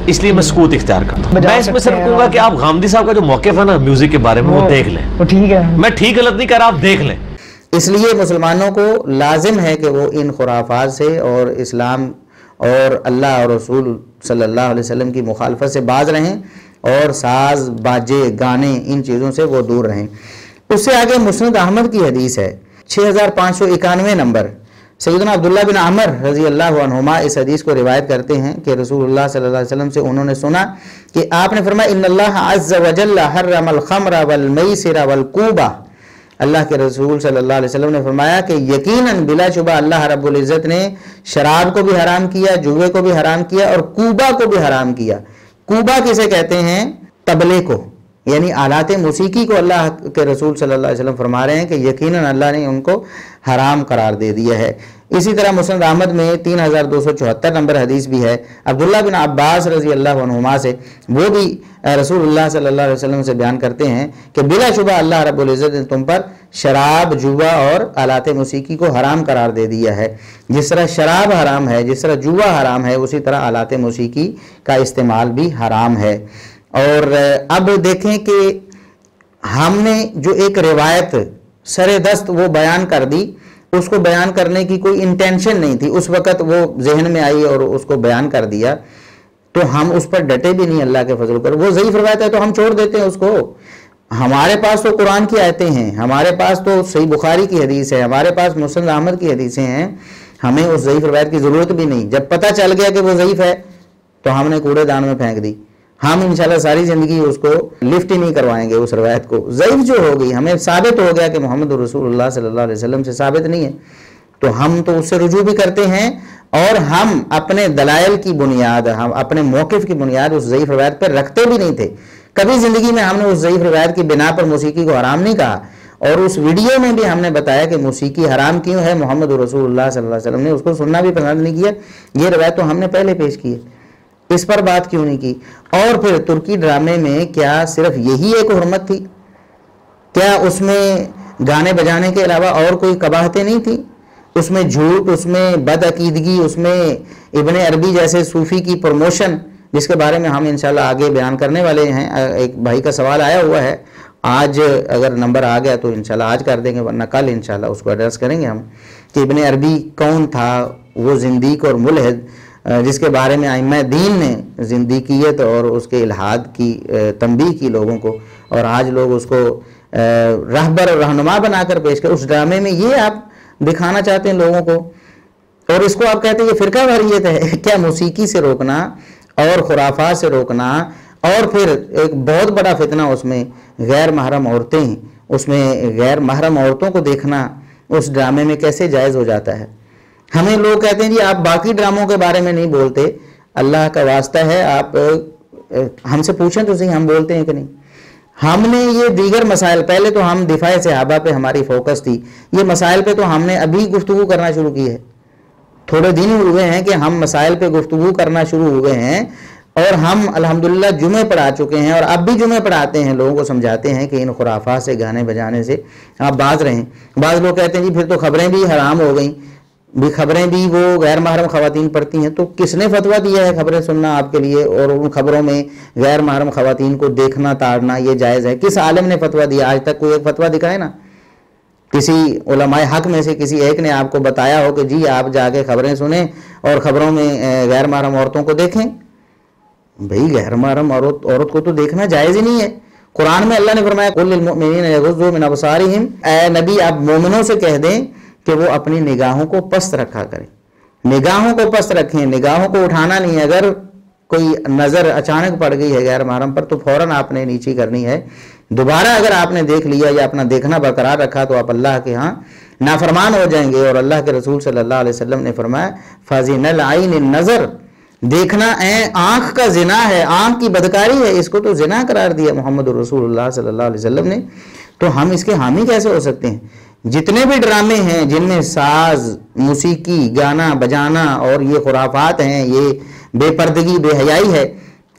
اس لیے میں سکوت اختیار کرتا ہوں۔ میں اس میں صرف کہوں گا کہ آپ غامدی صاحب کا جو موقف ہے نا میوزک کے بارے میں وہ دیکھ لیں، وہ ٹھیک ہے، میں ٹھیک غلط نہیں کہہ رہا، آپ دیکھ لیں۔ اس لیے مسلمانوں کو لازم ہے کہ وہ ان خرافات سے اور اسلام اور اللہ اور رسول صلی اللہ علیہ وسلم کی مخالفت سے باز رہیں، اور ساز باجے گانے ان چیزوں سے وہ دور رہیں۔ اس سے آگے مسند احمد کی حدیث ہے 6591 نمبر، سیدنا عبداللہ بن عمر رضی اللہ عنہما اس حدیث کو روایت کرتے ہیں کہ رسول اللہ صلی اللہ علیہ وسلم سے انہوں نے سنا کہ آپ نے فرمایا ان اللہ عز وجل حرم الخمر والمیسر والکوبہ اللہ کے رسول صلی اللہ علیہ وسلم نے فرمایا کہ یقیناً بلا شبہ اللہ رب العزت نے شراب کو بھی حرام کیا، جوے کو بھی حرام کیا، اور کوبا کو بھی حرام کیا۔ کوبا کسے کہتے ہیں؟ طبلے کو، یعنی آلات موسیقی کو اللہ کے رسول صلی اللہ علیہ وسلم فرما رہے ہیں کہ یقیناً اللہ نے ان کو حرام قرار دے دیا ہے۔ اسی طرح مسند احمد میں 3274 نمبر حدیث بھی ہے عبداللہ بن عباس رضی اللہ عنہما سے، وہ بھی رسول اللہ صلی اللہ علیہ وسلم سے بیان کرتے ہیں کہ بلا شبہ اللہ رب العزت نے تم پر شراب، جوا اور آلات موسیقی کو حرام قرار دے دیا ہے۔ جس طرح شراب حرام ہے، جس طرح جوا حرام ہے، اسی طرح آلات موسیقی کا استعمال بھی حرام ہے۔ اور اب دیکھیں کہ ہم نے جو ایک روایت سر دست وہ بیان کر دی، اس کو بیان کرنے کی کوئی انٹینشن نہیں تھی، اس وقت وہ ذہن میں آئی اور اس کو بیان کر دیا، تو ہم اس پر ڈٹے بھی نہیں اللہ کے فضل پر۔ وہ ضعیف روایت ہے تو ہم چھوڑ دیتے ہیں اس کو۔ ہمارے پاس تو قرآن کی آیتیں ہیں، ہمارے پاس تو صحیح بخاری کی حدیث ہے، ہمارے پاس مسند احمد کی حدیثیں ہیں، ہمیں اس ضعیف روایت کی ضرورت بھی نہیں۔ جب پتہ چل گیا کہ وہ ضعیف ہے تو ہم نے کوڑے دان میں پھینک دی۔ ہم انشاءاللہ ساری زندگی اس کو لفٹ ہی نہیں کروائیں گے، اس روایت کو۔ ضعیف جو ہو گئی، ہمیں ثابت ہو گیا کہ محمد رسول اللہ صلی اللہ علیہ وسلم سے ثابت نہیں ہے، تو ہم تو اس سے رجوع بھی کرتے ہیں، اور ہم اپنے دلائل کی بنیاد، ہم اپنے موقف کی بنیاد اس ضعیف روایت پر رکھتے بھی نہیں تھے۔ کبھی زندگی میں ہم نے اس ضعیف روایت کی بنا پر موسیقی کو حرام نہیں کہا، اور اس ویڈیو میں بھی ہم نے بتایا کہ موسیقی حرام کیوں ہے، محمد رسول اللہ صلی اللہ علیہ وسلم نے اس کو سننا بھی پسند نہیں کیا۔ یہ روایت تو ہم نے پہلے پیش کی ہے، اس پر بات کیوں نہیں کی؟ اور پھر ترکی ڈرامے میں کیا صرف یہی ایک حرمت تھی؟ کیا اس میں گانے بجانے کے علاوہ اور کوئی قباحتیں نہیں تھیں؟ اس میں جھوٹ، اس میں بد عقیدگی، اس میں ابن عربی جیسے صوفی کی پروموشن، جس کے بارے میں ہم انشاءاللہ آگے بیان کرنے والے ہیں۔ ایک بھائی کا سوال آیا ہوا ہے، آج اگر نمبر آ گیا تو انشاءاللہ آج کر دیں گے، ورنہ کل انشاءاللہ اس کو ایڈریس کریں گے ہم، کہ ابن عربی کون تھا، وہ زندیق اور ملحد جس کے بارے میں ائمہ دین نے زندیقیت اور اس کے الحاد کی تنبیہ کی لوگوں کو، اور آج لوگ اس کو رہبر اور رہنما بنا کر پیش کر اس ڈرامے میں یہ آپ دکھانا چاہتے ہیں لوگوں کو، اور اس کو آپ کہتے ہیں یہ فرقہ واریت ہے۔ کیا موسیقی سے روکنا اور خرافات سے روکنا، اور پھر ایک بہت بڑا فتنہ اس میں غیر محرم عورتیں، اس میں غیر محرم عورتوں کو دیکھنا اس ڈرامے میں کیسے جائز ہو جاتا ہے؟ ہمیں لوگ کہتے ہیں جی آپ باقی ڈراموں کے بارے میں نہیں بولتے، اللہ کا واسطہ ہے آپ ہم سے پوچھیں تو صحیح، ہم بولتے ہیں کہ نہیں؟ ہم نے یہ دیگر مسائل، پہلے تو ہم دفاع صحابہ پہ ہماری فوکس تھی، یہ مسائل پہ تو ہم نے ابھی گفتگو کرنا شروع کی ہے، تھوڑے دن ہوئے ہیں کہ ہم مسائل پہ گفتگو کرنا شروع ہوئے ہیں، اور ہم الحمدللہ جمعے پڑھا چکے ہیں، اور اب بھی جمعے پڑھاتے ہیں، لوگوں کو سمجھاتے ہیں کہ ان خرافات سے، گانے بجانے سے آپ باز رہیں۔ بعض لوگ کہتے ہیں جی پھر تو خبریں بھی حرام ہو گئیں، بھی خبریں بھی وہ غیر محرم خواتین پڑھتی ہیں، تو کس نے فتویٰ دیا ہے خبریں سننا آپ کے لیے، اور ان خبروں میں غیر محرم خواتین کو دیکھنا تاڑنا یہ جائز ہے؟ کس عالم نے فتویٰ دیا؟ آج تک کوئی ایک فتویٰ دکھائے نا، کسی علماء حق میں سے کسی ایک نے آپ کو بتایا ہو کہ جی آپ جا کے خبریں سنیں اور خبروں میں غیر محرم عورتوں کو دیکھیں؟ بھئی غیر محرم عورت کو تو دیکھنا جائز ہی نہیں ہے۔ قرآن میں اللہ نے فرمایا قُلْ لِلْمُؤْمِنِينَ يَغُضُّوا مِنْ أَبْصَارِهِمْ، اے نبی آپ مومنوں سے کہہ دیں کہ وہ اپنی نگاہوں کو پست رکھا کریں، نگاہوں کو پست رکھیں، نگاہوں کو اٹھانا نہیں ہے۔ اگر کوئی نظر اچانک پڑ گئی ہے غیر محرم پر تو فوراً آپ نے نیچی کرنی ہے۔ دوبارہ اگر آپ نے دیکھ لیا یا اپنا دیکھنا برقرار رکھا تو آپ اللہ کے ہاں نافرمان ہو جائیں گے، اور اللہ کے رسول صلی اللہ علیہ وسلم نے فرمایا فَزِنَ الْعَيْنِ النَّظَرِ، دیکھنا آنکھ کا زنا ہے، آنکھ کی بدکاری ہے، اس کو تو زنا قرار دیا محمد رسول اللہ صلی اللہ علیہ وسلم نے، تو ہم اس کے حامی کیسے ہو سکتے ہیں؟ جتنے بھی ڈرامے ہیں جن میں ساز، موسیقی، گانا بجانا اور یہ خرافات ہیں، یہ بے پردگی، بے حیائی ہے،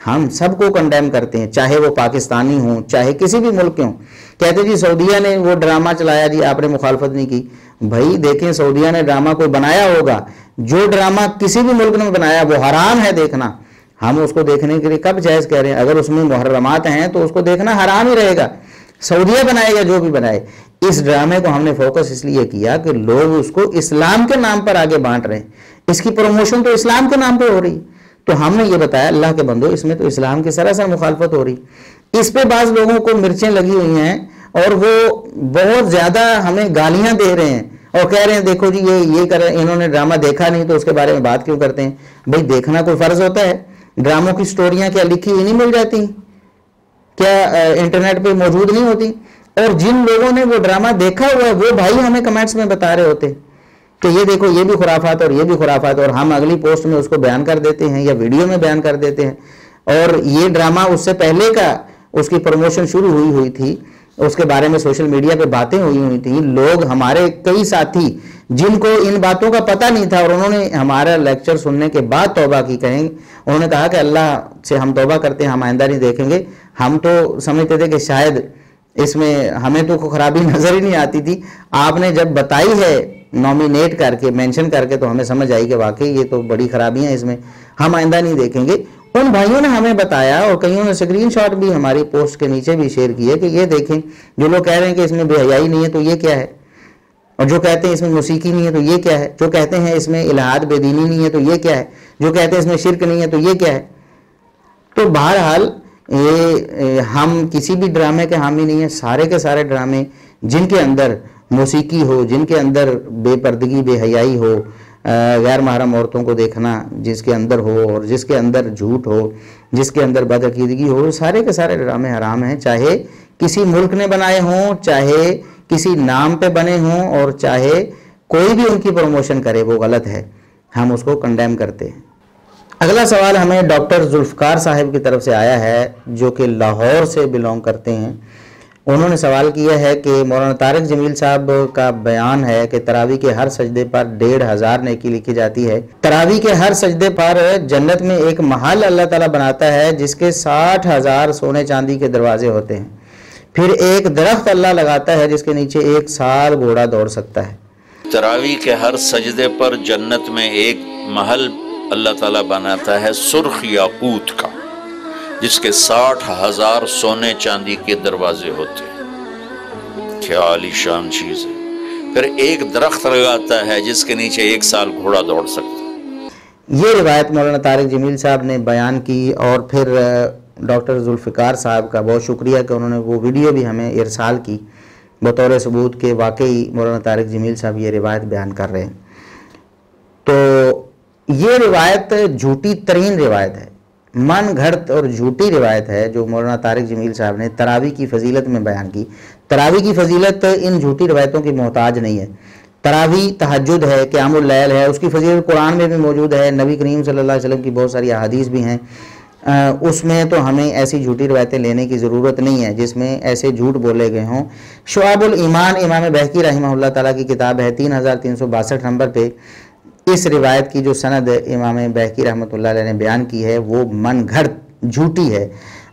ہم سب کو کنڈیم کرتے ہیں، چاہے وہ پاکستانی ہوں چاہے کسی بھی ملک کے ہوں۔ کہتے جی سعودیہ نے وہ ڈرامہ چلایا جی آپ نے مخالفت نہیں کی، بھائی دیکھیں سعودیہ نے ڈرامہ کوئی بنایا ہوگا، جو ڈرامہ کسی بھی ملک نے بنایا وہ حرام ہے دیکھنا، ہم اس کو دیکھنے کے لیے کب جائز کہہ رہے ہیں؟ اگر اس میں محرمات ہیں تو اس کو دیکھنا حرام ہی رہے گا، سعودیہ بنائے گا جو بھی بنائے۔ اس ڈرامے کو ہم نے فوکس اس لیے کیا کہ لوگ اس کو اسلام کے نام پر آگے بانٹ رہے ہیں، اس کی پروموشن تو اسلام کے نام پہ ہو رہی، تو ہم نے یہ بتایا اللہ کے بندو اس میں تو اسلام کی سراسر مخالفت ہو رہی۔ اس پہ بعض لوگوں کو مرچیں لگی ہوئی ہیں اور وہ بہت زیادہ ہمیں گالیاں دے رہے ہیں اور کہہ رہے ہیں دیکھو جی یہ کر رہے ہیں، انہوں نے ڈرامہ دیکھا نہیں تو اس کے بارے میں بات کیوں کرتے ہیں؟ بھئی دیکھنا کوئی فرض ہوتا ہے؟ ڈراموں کی سٹوریاں کیا لکھی ہوئی نہیں مل جاتی؟ کیا انٹرنیٹ پہ موجود نہیں ہوتی؟ اور جن لوگوں نے وہ ڈرامہ دیکھا ہوا ہے وہ بھائی ہمیں کمنٹس میں بتا رہے ہوتے کہ یہ دیکھو یہ بھی خرافات اور یہ بھی خرافات، اور ہم اگلی پوسٹ میں اس کو بیان کر دیتے ہیں یا ویڈیو میں بیان کر دیتے ہیں. اور یہ ڈرامہ اس سے پہلے کا اس کی پروموشن شروع ہوئی تھی، اس کے بارے میں سوشل میڈیا پہ باتیں ہوئی تھیں. لوگ ہمارے کئی ساتھی جن کو ان باتوں کا پتہ نہیں تھا اور انہوں نے ہمارا لیکچر سننے کے بعد توبہ کی، انہوں نے کہا کہ اللہ سے ہم توبہ کرتے ہیں، ہم آئندہ نہیں دیکھیں گے. ہم تو سمجھتے تھے کہ شاید اس میں ہمیں تو خرابی نظر ہی نہیں آتی تھی، آپ نے جب بتائی ہے نومینیٹ کر کے مینشن کر کے تو ہمیں سمجھ آئی کہ واقعی یہ تو بڑی خرابیاں اس میں، ہم آئندہ نہیں دیکھیں گے. ان بھائیوں نے ہمیں بتایا اور کئیوں نے اسکرین شاٹ بھی ہماری پوسٹ کے نیچے بھی شیئر کیے کہ یہ دیکھیں، جو لوگ کہہ رہے ہیں کہ اس میں بے حیائی نہیں ہے تو یہ کیا ہے، اور جو کہتے ہیں اس میں موسیقی نہیں ہے تو یہ کیا ہے، جو کہتے ہیں اس میں الہاد بے دینی نہیں ہے تو یہ کیا ہے، جو کہتے ہیں اس میں شرک نہیں ہے تو یہ کیا ہے. تو بہرحال یہ ہم کسی بھی ڈرامے کے حامی نہیں ہیں. سارے کے سارے ڈرامے جن کے اندر موسیقی ہو، جن کے اندر بے پردگی بے حیائی ہو، غیر محرم عورتوں کو دیکھنا جس کے اندر ہو، اور جس کے اندر جھوٹ ہو، جس کے اندر بدعقیدگی ہو، سارے کے سارے ڈرامے حرام ہیں. چاہے کسی ملک نے بنائے ہوں، چاہے کسی نام پہ بنے ہوں، اور چاہے کوئی بھی ان کی پروموشن کرے، وہ غلط ہے، ہم اس کو کنڈیم کرتے ہیں. اگلا سوال ہمیں ڈاکٹر ذوالفقار صاحب کی طرف سے آیا ہے جو کہ لاہور سے بلونگ کرتے ہیں. انہوں نے سوال کیا ہے کہ مولانا طارق جمیل صاحب کا بیان ہے کہ تراویح کے ہر سجدے پر 1500 نیکی لکھی جاتی ہے. تراویح کے ہر سجدے پر جنت میں ایک محل اللہ تعالیٰ بناتا ہے جس کے 60,000 سونے چاندی کے دروازے ہوتے ہیں. پھر ایک درخت اللہ لگاتا ہے جس کے نیچے 1 سال گھوڑا دوڑ سکتا ہے. تراویح کے ہر سجدے پر جنت میں ایک محل اللہ تعالیٰ بناتا ہے سرخ یاقوت کا، جس کے 60,000 سونے چاندی کے دروازے ہوتے ہیں. کیا عالی شان چیز ہے. پھر ایک درخت لگاتا ہے جس کے نیچے 1 سال گھوڑا دوڑ سکتا ہے. یہ روایت مولانا طارق جمیل صاحب نے بیان کی، اور پھر ڈاکٹر ذوالفقار صاحب کا بہت شکریہ کہ انہوں نے وہ ویڈیو بھی ہمیں ارسال کی بطور ثبوت کہ واقعی مولانا طارق جمیل صاحب یہ روایت بیان کر رہے ہیں. تو یہ روایت جھوٹی ترین روایت ہے، من گھڑت اور جھوٹی روایت ہے جو مولانا طارق جمیل صاحب نے تراویح کی فضیلت میں بیان کی. تراویح کی فضیلت ان جھوٹی روایتوں کی محتاج نہیں ہے. تراویح تہجد ہے، قیام اللیل ہے، اس کی فضیلت قرآن میں بھی موجود ہے، نبی کریم صلی اللہ علیہ وسلم کی بہت ساری احادیث بھی ہیں. اس میں تو ہمیں ایسی جھوٹی روایتیں لینے کی ضرورت نہیں ہے جس میں ایسے جھوٹ بولے گئے ہوں. شعب الایمان امام بہقی رحمہ اللہ تعالیٰ کی کتاب ہے، 3362 نمبر پہ اس روایت کی جو سند امام بہقی رحمۃ اللہ علیہ نے بیان کی ہے وہ من گھڑت جھوٹی ہے.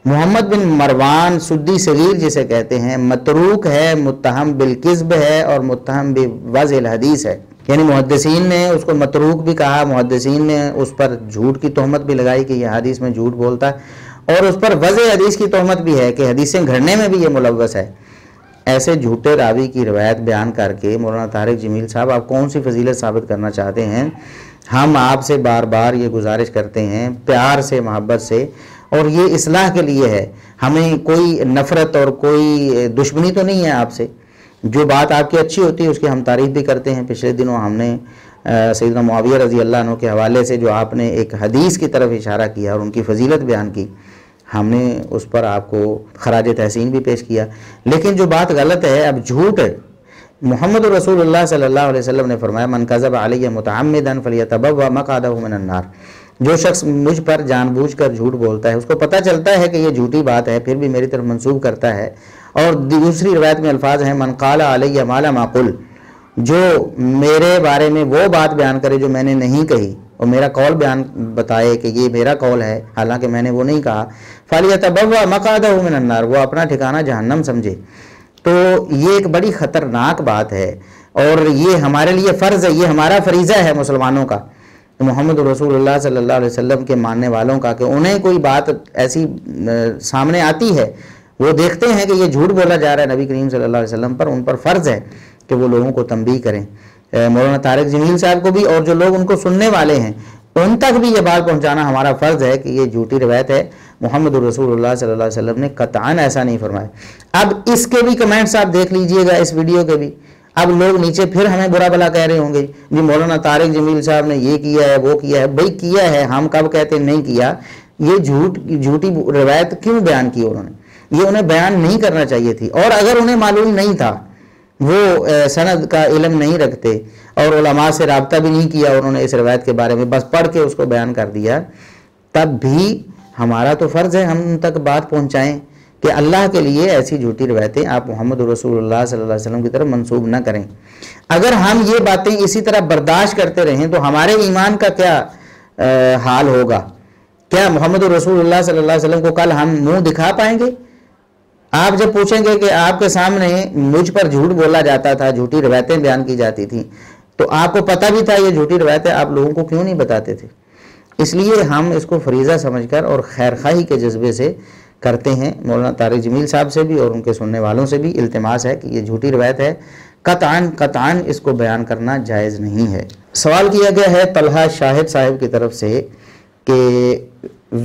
محمد بن مروان سدی صغیر جسے کہتے ہیں متروک ہے، متہم بالکذب ہے، اور متہم بوضع الحدیث ہے. یعنی محدثین نے اس کو متروک بھی کہا، محدثین نے اس پر جھوٹ کی تہمت بھی لگائی کہ یہ حدیث میں جھوٹ بولتا ہے، اور اس پر وضع حدیث کی تہمت بھی ہے کہ حدیثیں گھڑنے میں بھی یہ ملوث ہے. ایسے جھوٹے راوی کی روایت بیان کر کے مولانا طارق جمیل صاحب آپ کون سی فضیلت ثابت کرنا چاہتے ہیں؟ ہم آپ سے بار بار یہ گزارش کرتے ہیں پیار سے، محبت سے، اور یہ اصلاح کے لیے ہے. ہمیں کوئی نفرت اور کوئی دشمنی تو نہیں ہے آپ سے. جو بات آپ کی اچھی ہوتی ہے اس کی ہم تعریف بھی کرتے ہیں. پچھلے دنوں ہم نے سیدنا معاویہ رضی اللہ عنہ کے حوالے سے جو آپ نے ایک حدیث کی طرف اشارہ کیا اور ان کی فضیلت بیان کی، ہم نے اس پر آپ کو خراج تحسین بھی پیش کیا. لیکن جو بات غلط ہے، اب جھوٹ ہے. محمد رسول اللہ صلی اللہ علیہ وسلم نے فرمایا من کذب علی متعمدا فلیتبوأ مقعدہ من النار. جو شخص مجھ پر جان بوجھ کر جھوٹ بولتا ہے، اس کو پتہ چلتا ہے کہ یہ جھوٹی بات ہے، پھر بھی میری طرف منسوب کرتا ہے. اور دوسری روایت میں الفاظ ہیں من قال علی ما لم اقل، جو میرے بارے میں وہ بات بیان کرے جو میں نے نہیں کہی اور میرا قول بیان بتائے کہ یہ میرا قول ہے حالانکہ میں نے وہ نہیں کہا، فلیتبوأ مقعدہ من النار، وہ اپنا ٹھکانہ جہنم سمجھے. تو یہ ایک بڑی خطرناک بات ہے، اور یہ ہمارے لیے فرض ہے، یہ ہمارا فریضہ ہے مسلمانوں کا، محمد رسول اللہ صلی اللہ علیہ وسلم کے ماننے والوں کا، کہ انہیں کوئی بات ایسی سامنے آتی ہے، وہ دیکھتے ہیں کہ یہ جھوٹ بولا جا رہا ہے نبی کریم صلی اللہ علیہ وسلم پر، ان پر فرض ہے کہ وہ لوگوں کو تنبیہ کریں. مولانا طارق جمیل صاحب کو بھی اور جو لوگ ان کو سننے والے ہیں ان تک بھی یہ بات پہنچانا ہمارا فرض ہے کہ یہ جھوٹی روایت ہے. محمد رسول اللہ صلی اللہ علیہ وسلم نے قطعاً ایسا نہیں فرمایا. اب اس کے بھی کمنٹس آپ دیکھ لیجئے گا اس ویڈیو کے بھی. اب لوگ نیچے پھر ہمیں برا بلا کہہ رہے ہوں گے جی مولانا طارق جمیل صاحب نے یہ کیا ہے وہ کیا ہے. بھائی کیا ہے، ہم کب کہتے نہیں کیا؟ یہ جھوٹی روایت کیوں بیان کی انہوں نے؟ یہ انہیں بیان نہیں کرنا چاہیے تھی، اور اگر انہیں معلوم نہیں تھا، وہ سند کا علم نہیں رکھتے اور علماء سے رابطہ بھی نہیں کیا، اور انہوں نے اس روایت کے بارے میں بس پڑھ کے اس کو بیان کر دیا، تب بھی ہمارا تو فرض ہے ہم ان تک بات پہنچائیں کہ اللہ کے لیے ایسی جھوٹی روایتیں آپ محمد رسول اللہ صلی اللہ علیہ وسلم کی طرف منسوب نہ کریں۔ اگر ہم یہ باتیں اسی طرح برداشت کرتے رہیں تو ہمارے ایمان کا کیا حال ہوگا؟ کیا محمد رسول اللہ صلی اللہ علیہ وسلم کو کل ہم منہ دکھا پائیں گے؟ آپ جب پوچھیں گے کہ آپ کے سامنے مجھ پر جھوٹ بولا جاتا تھا، جھوٹی روایتیں بیان کی جاتی تھیں، تو آپ کو پتہ بھی تھا یہ جھوٹی روایتیں، آپ لوگوں کو کیوں نہیں بتاتے تھے؟ اس لیے ہم اس کو فریضہ سمجھ کر اور خیر خواہی کے جذبے سے کرتے ہیں۔ مولانا طارق جمیل صاحب سے بھی اور ان کے سننے والوں سے بھی التماس ہے کہ یہ جھوٹی روایت ہے، قطعاً اس کو بیان کرنا جائز نہیں ہے۔ سوال کیا گیا ہے طلحہ شاہد صاحب کی طرف سے کہ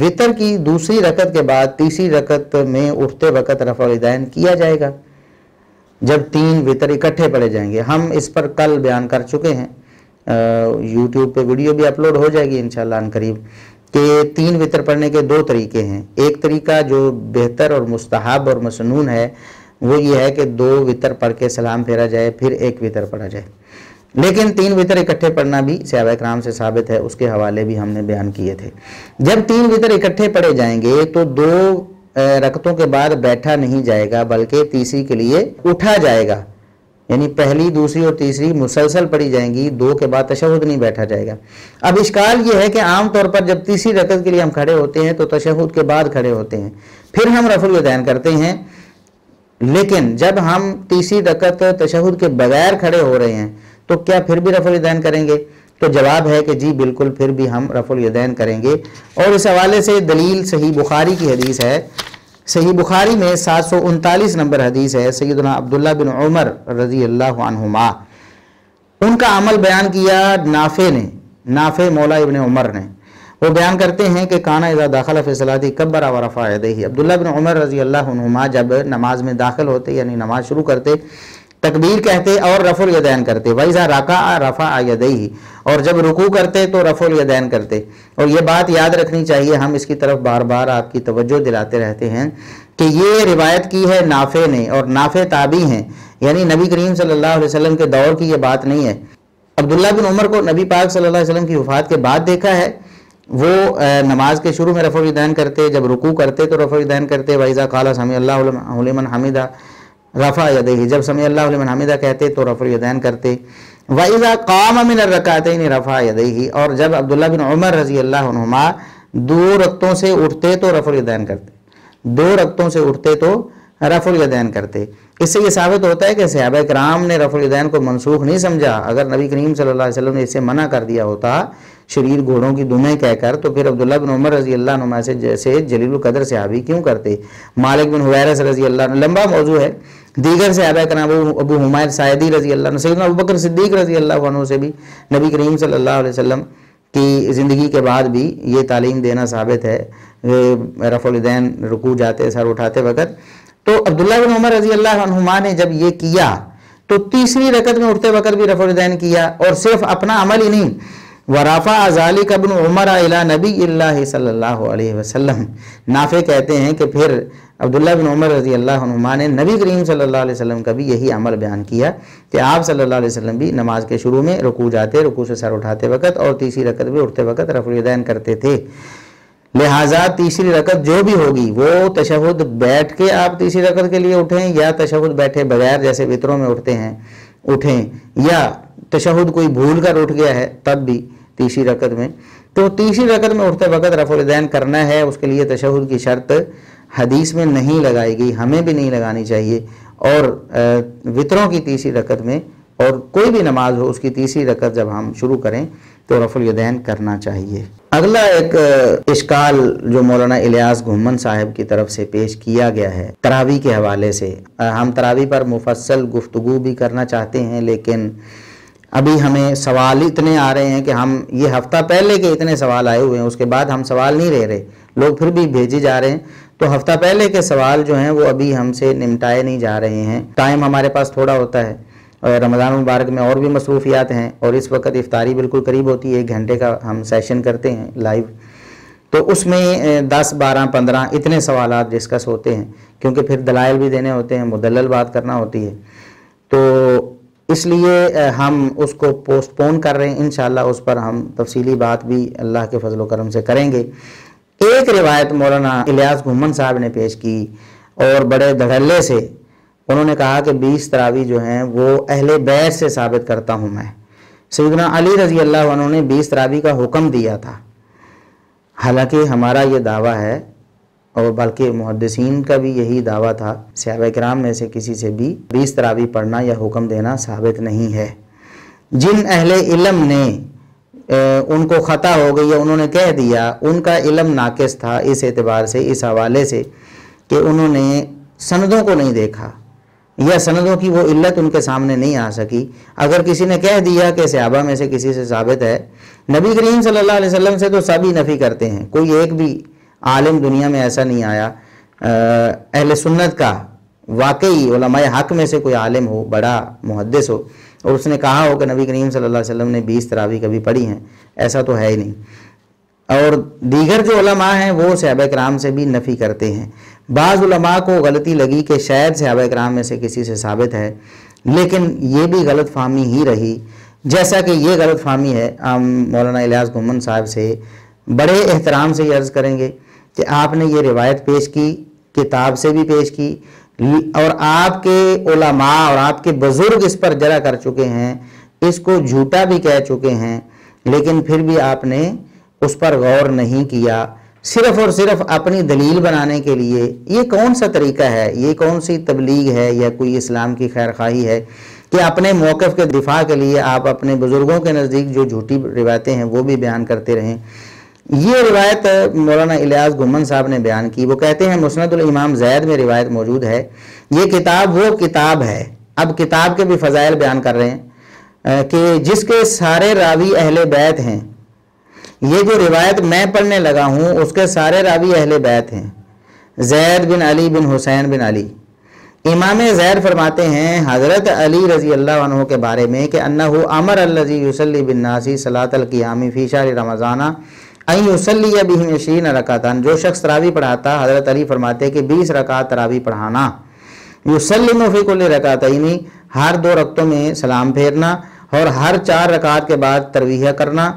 وتر کی دوسری رکعت کے بعد تیسری رکعت میں اٹھتے وقت رفع الیدین کیا جائے گا جب 3 وتر اکٹھے پڑھے جائیں گے؟ ہم اس پر کل بیان کر چکے ہیں، یوٹیوب پہ ویڈیو بھی اپلوڈ ہو جائے گی انشاءاللہ ان قریب، کہ 3 وتر پڑھنے کے 2 طریقے ہیں۔ ایک طریقہ جو بہتر اور مستحب اور مسنون ہے وہ یہ ہے کہ 2 وتر پڑھ کے سلام پھیرا جائے، پھر 1 وتر پڑھا جائے، لیکن 3 وتر اکٹھے پڑھنا بھی صحابہ کرام سے ثابت ہے، اس کے حوالے بھی ہم نے بیان کیے تھے۔ جب 3 وتر اکٹھے پڑھے جائیں گے تو 2 رکعتوں کے بعد بیٹھا نہیں جائے گا بلکہ تیسری کے لیے اٹھا جائے گا، یعنی پہلی، دوسری اور تیسری مسلسل پڑھی جائیں گی، 2 کے بعد تشہد نہیں بیٹھا جائے گا۔ اب اشکال یہ ہے کہ عام طور پر جب تیسری رکعت کے لیے ہم کھڑے ہوتے ہیں تو تشہد کے بعد کھڑے ہوتے ہیں، پھر ہم رفع الیدین کرتے ہیں، لیکن جب ہم تیسری رکعت تشہد کے بغیر کھڑے ہو رہے ہیں تو کیا پھر بھی رفع الیدین کریں گے؟ تو جواب ہے کہ جی بالکل پھر بھی ہم رفع الیدین کریں گے، اور اس حوالے سے دلیل صحیح بخاری کی حدیث ہے۔ صحیح بخاری میں 739 نمبر حدیث ہے، سیدنا عبداللہ بن عمر رضی اللہ عنہما، ان کا عمل بیان کیا نافع مولا ابن عمر نے۔ وہ بیان کرتے ہیں کہ کانا اذا داخل فی الصلاۃ کبر ورفع یدیہ، عبداللہ بن عمر رضی اللہ عنہما جب نماز میں داخل ہوتے یعنی نماز شروع کرتے تکبیر کہتے اور رفع الیدین کرتے، وَإِذَا رَكَعَ رَفَعَ يَدَيْهِ، اور جب رکوع کرتے تو رفع الیدین کرتے۔ اور یہ بات یاد رکھنی چاہیے، ہم اس کی طرف بار بار آپ کی توجہ دلاتے رہتے ہیں کہ یہ روایت کی ہے نافع نے، اور نافع تابعی ہیں، یعنی نبی کریم صلی اللہ علیہ وسلم کے دور کی یہ بات نہیں ہے۔ عبداللہ بن عمر کو نبی پاک صلی اللہ علیہ وسلم کی وفات کے بعد دیکھا ہے، وہ نماز کے شروع میں رفع الیدین کرتے، جب رکوع کرتے تو رفع الیدین کرتے، وَإِذَا قَالَ سَمِعَ اللَّهُ لِمَنْ حَمِدَهُ رفع یدیہ، جب سمع اللہ لمن حمدہ کہتے تو رفع الیدین کرتے، وَإِذَا قَامَ مِنَ الرَّكْعَتَيْنِ رفع یدیہ، اور جب عبداللہ بن عمر رضی اللہ عنہما 2 رکعتوں سے اٹھتے تو رفع الیدین کرتے، 2 رکعتوں سے اٹھتے تو رفع الیدین کرتے۔ اس سے یہ ثابت ہوتا ہے کہ صحابہ کرام نے رفع الیدین کو منسوخ نہیں سمجھا۔ اگر نبی کریم صلی اللہ علیہ وسلم نے اسے منع کر دیا ہوتا شریر گھوڑوں کی دمیں کہہ کر، تو پھر عبداللہ بن عمر رضی اللہ عنہ سے جیسے جلیل القدر صحابی کیوں کرتے؟ مالک بن حویرث رضی اللہ عنہ، لمبا موضوع ہے، دیگر صحابہ کرام ابو حمید ساعدی رضی اللہ عنہ، سیدنا ابوبکر صدیق رضی اللہ عنہ سے بھی نبی کریم صلی اللہ علیہ وسلم کی زندگی کے بعد بھی یہ تعلیم دینا ثابت ہے، رفع الیدین رکوع جاتے سر اٹھاتے وقت۔ تو عبداللہ بن عمر رضی اللہ عنہما نے جب یہ کیا تو تیسری رکعت میں اٹھتے وقت بھی رفع الیدین کیا، اور صرف اپنا عمل ہی نہیں، وَرَفَعَ ذَلِكَ ابْنُ عُمَرَ إِلَى نَبِيِّ اللَّهِ صلی اللہ علیہ وسلم۔ نافع کہتے ہیں کہ پھر عبداللہ بن عمر رضی اللہ عنہما نے نبی کریم صلی اللہ علیہ وسلم کا بھی یہی عمل بیان کیا کہ آپ صلی اللہ علیہ وسلم بھی نماز کے شروع میں رکوع جاتے، رکوع سے سر اٹھاتے وقت اور تیسری رکعت بھی اٹھتے وقت رفع الیدین کرتے تھے۔ لہٰذا تیسری رکعت جو بھی ہوگی وہ تشہد بیٹھ کے آپ تیسری رکعت کے لیے اٹھیں، یا تشہد بیٹھے بغیر جیسے وطروں میں اٹھتے ہیں اٹھیں، یا تشہد کوئی بھول کر اٹھ گیا ہے تب بھی تیسری رکعت میں، تو تیسری رکعت میں اٹھتے وقت رفع الیدین کرنا ہے۔ اس کے لیے تشہد کی شرط حدیث میں نہیں لگائی گئی، ہمیں بھی نہیں لگانی چاہیے، اور وطروں کی تیسری رکعت میں اور کوئی بھی نماز ہو اس کی تیسری رکعت جب ہم شروع کریں تو رفع الیدین کرنا چاہیے۔ اگلا ایک اشکال جو مولانا الیاس گھمن صاحب کی طرف سے پیش کیا گیا ہے تراویح کے حوالے سے، ہم تراویح پر مفصل گفتگو بھی کرنا چاہتے ہیں، لیکن ابھی ہمیں سوال اتنے آ رہے ہیں کہ ہم یہ ہفتہ پہلے کے اتنے سوال آئے ہوئے ہیں، اس کے بعد ہم سوال نہیں رہ رہے، لوگ پھر بھی بھیجے جا رہے ہیں، تو ہفتہ پہلے کے سوال جو ہیں وہ ابھی ہم سے نمٹائے نہیں جا رہے ہیں، ٹائم ہمارے پاس تھوڑا ہوتا ہے، اور رمضان مبارک میں اور بھی مصروفیات ہیں، اور اس وقت افطاری بالکل قریب ہوتی ہے، 1 گھنٹے کا ہم سیشن کرتے ہیں لائیو، تو اس میں 10 12 15 اتنے سوالات ڈسکس ہوتے ہیں، کیونکہ پھر دلائل بھی دینے ہوتے ہیں، مدلل بات کرنا ہوتی ہے، تو اس لیے ہم اس کو پوسٹ پون کر رہے ہیں. انشاءاللہ اس پر ہم تفصیلی بات بھی اللہ کے فضل و کرم سے کریں گے. ایک روایت مولانا الیاس گھمن صاحب نے پیش کی اور بڑے دھڑلے سے انہوں نے کہا کہ 20 تراویح جو ہیں وہ اہل بیت سے ثابت کرتا ہوں میں. سیدنا علی رضی اللہ عنہ نے 20 تراویح کا حکم دیا تھا. حالانکہ ہمارا یہ دعویٰ ہے اور بلکہ محدثین کا بھی یہی دعویٰ تھا، صحابہ کرام میں سے کسی سے بھی 20 تراویح پڑھنا یا حکم دینا ثابت نہیں ہے. جن اہل علم نے ان کو خطا ہو گئی یا انہوں نے کہہ دیا، ان کا علم ناقص تھا اس اعتبار سے، اس حوالے سے کہ انہوں نے سندوں کو نہیں دیکھا یا سندوں کی وہ علت ان کے سامنے نہیں آ سکی. اگر کسی نے کہہ دیا کہ صحابہ میں سے کسی سے ثابت ہے، نبی کریم صلی اللہ علیہ وسلم سے تو سبھی نفی کرتے ہیں، کوئی ایک بھی عالم دنیا میں ایسا نہیں آیا اہل سنت کا، واقعی علماء حق میں سے کوئی عالم ہو، بڑا محدث ہو اور اس نے کہا ہو کہ نبی کریم صلی اللہ علیہ وسلم نے 20 تراویح کبھی پڑھی ہیں، ایسا تو ہے ہی نہیں. اور دیگر جو علماء ہیں وہ صحابہ کرام سے بھی نفی کرتے ہیں. بعض علماء کو غلطی لگی کہ شاید صحابہ کرام میں سے کسی سے ثابت ہے، لیکن یہ بھی غلط فہمی ہی رہی. جیسا کہ یہ غلط فہمی ہے، ہم مولانا الیاس گھمن صاحب سے بڑے احترام سے یہ عرض کریں گے کہ آپ نے یہ روایت پیش کی، کتاب سے بھی پیش کی، اور آپ کے علماء اور آپ کے بزرگ اس پر جرح کر چکے ہیں، اس کو جھوٹا بھی کہہ چکے ہیں، لیکن پھر بھی آپ نے اس پر غور نہیں کیا، صرف اور صرف اپنی دلیل بنانے کے لیے. یہ کون سا طریقہ ہے، یہ کون سی تبلیغ ہے یا کوئی اسلام کی خیر خواہی ہے کہ اپنے موقف کے دفاع کے لیے آپ اپنے بزرگوں کے نزدیک جو جھوٹی روایتیں ہیں وہ بھی بیان کرتے رہیں. یہ روایت مولانا الیاس گھمن صاحب نے بیان کی. وہ کہتے ہیں مسند الامام زید میں روایت موجود ہے. یہ کتاب وہ کتاب ہے، اب کتاب کے بھی فضائل بیان کر رہے ہیں، کہ جس کے سارے راوی اہل بیت ہیں. یہ جو روایت میں پڑھنے لگا ہوں اس کے سارے راوی اہل بیت ہیں، زید بن علی بن حسین بن علی. امام زید فرماتے ہیں حضرت علی رضی اللہ عنہ کے بارے میں کہ انہ امر الذی یصلی بالناس صلاۃ القیام فی شہر رمضان ان یصلی بہم 20 رکعتاً. جو شخص تراویح پڑھاتا، حضرت علی فرماتے کہ 20 رکعت تراویح پڑھانا، یسلم فی کل رکعتین، ہر 2 رکعتوں میں سلام پھیرنا اور ہر 4 رکعت کے بعد ترویح کرنا.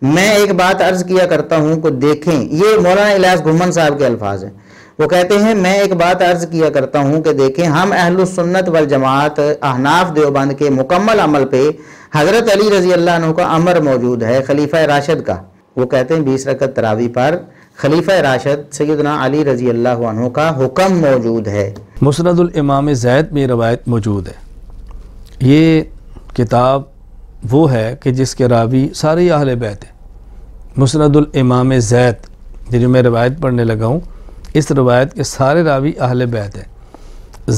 میں ایک بات عرض کیا کرتا ہوں کہ دیکھیں، یہ مولانا الیاس گھمن صاحب کے الفاظ ہیں. وہ کہتے ہیں میں ایک بات عرض کیا کرتا ہوں کہ دیکھیں، ہم اہل السنت والجماعت احناف دیوبند کے مکمل عمل پہ حضرت علی رضی اللہ عنہ کا امر موجود ہے، خلیفہ راشد کا. وہ کہتے ہیں 20 رکعت تراویح پر خلیفہ راشد سیدنا علی رضی اللہ عنہ کا حکم موجود ہے. مسند الامام زید میں روایت موجود ہے. یہ کتاب وہ ہے کہ جس کے راوی سارے اہل بیت ہیں. مسند الامام زید جو میں روایت پڑھنے لگا ہوں، اس روایت کے سارے راوی اہل بیت ہیں.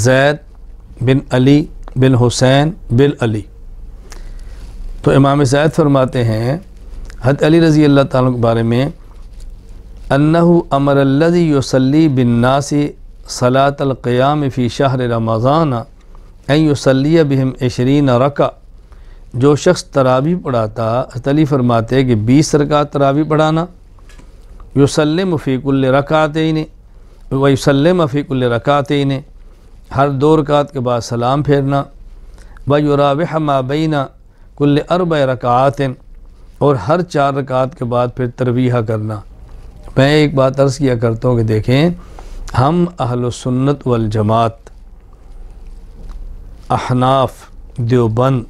زید بن علی بن حسین بن علی. تو امام زید فرماتے ہیں حضرت علی رضی اللہ تعالیٰ کے بارے میں انہ امر الذی یصلی بالناس صلاۃ القیام فی شہر رمضان ان یصلی بہم 20 رکعہ. جو شخص تراویح پڑھاتا، حضرت علی فرماتے کہ 20 رکعت تراویح پڑھانا، یسلم فی کل رکعتین و یسلم فی کل رکعتین، ہر 2 رکعت کے بعد سلام پھیرنا، و یراوح ما بین کل 4 رکعات، اور ہر 4 رکعت کے بعد پھر ترویح کرنا. میں ایک بات عرض کیا کرتا ہوں کہ دیکھیں، ہم اہل سنت والجماعت احناف دیوبند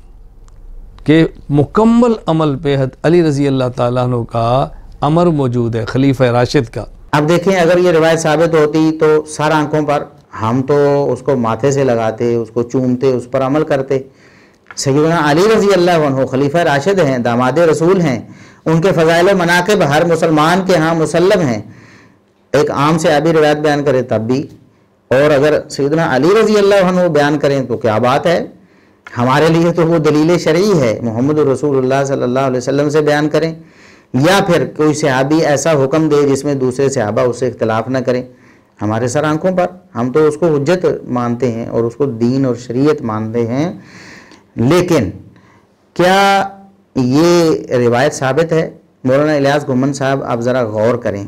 کے مکمل عمل پہ حضرت علی رضی اللہ تعالیٰ عنہ کا امر موجود ہے، خلیفہ راشد کا. اب دیکھیں، اگر یہ روایت ثابت ہوتی تو سر آنکھوں پر ہم تو اس کو ماتھے سے لگاتے، اس کو چومتے، اس پر عمل کرتے. سیدنا علی رضی اللہ عنہ خلیفہ راشد ہیں، داماد رسول ہیں، ان کے فضائل و مناقب ہر مسلمان کے ہاں مسلم ہیں. ایک عام صحابی روایت بیان کرے تب بھی، اور اگر سیدنا علی رضی اللہ عنہ بیان کریں تو کیا بات ہے. ہمارے لیے تو وہ دلیل شرعی ہے. محمد رسول اللہ صلی اللہ علیہ وسلم سے بیان کریں یا پھر کوئی صحابی ایسا حکم دے جس میں دوسرے صحابہ اس سے اختلاف نہ کریں، ہمارے سر آنکھوں پر ہم تو اس کو حجت مانتے ہیں اور اس کو دین اور شریعت مانتے ہیں. لیکن کیا یہ روایت ثابت ہے؟ مولانا الیاس گھمن صاحب آپ ذرا غور کریں.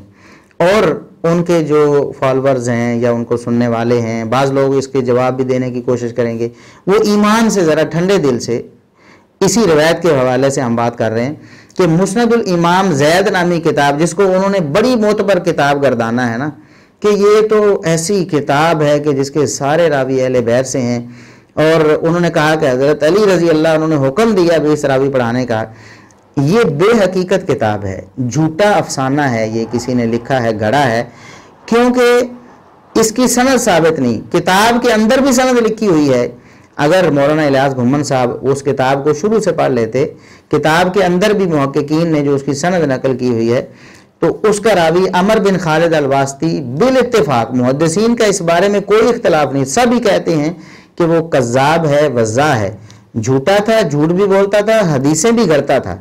اور ان کے جو فالورز ہیں یا ان کو سننے والے ہیں، بعض لوگ اس کے جواب بھی دینے کی کوشش کریں گے، وہ ایمان سے ذرا ٹھنڈے دل سے اسی روایت کے حوالے سے ہم بات کر رہے ہیں کہ مسند الامام زید نامی کتاب، جس کو انہوں نے بڑی معتبر کتاب گردانا ہے نا، کہ یہ تو ایسی کتاب ہے کہ جس کے سارے راوی اہل بیت سے ہیں، اور انہوں نے کہا کہ حضرت علی رضی اللہ عنہ نے حکم دیا 20 راوی پڑھانے کا. یہ بے حقیقت کتاب ہے، جھوٹا افسانہ ہے، یہ کسی نے لکھا ہے، گھڑا ہے، کیونکہ اس کی سند ثابت نہیں. کتاب کے اندر بھی سند لکھی ہوئی ہے. اگر مولانا الیاس گھمن صاحب اس کتاب کو شروع سے پڑھ لیتے، کتاب کے اندر بھی محققین نے جو اس کی سند نقل کی ہوئی ہے، تو اس کا راوی عمر بن خالد الواسطی بالاتفاق، محدثین کا اس بارے میں کوئی اختلاف نہیں، سب ہی کہتے ہیں کہ وہ کذاب ہے، وضاح ہے، جھوٹا تھا، جھوٹ بھی بولتا تھا، حدیثیں بھی گھڑتا تھا،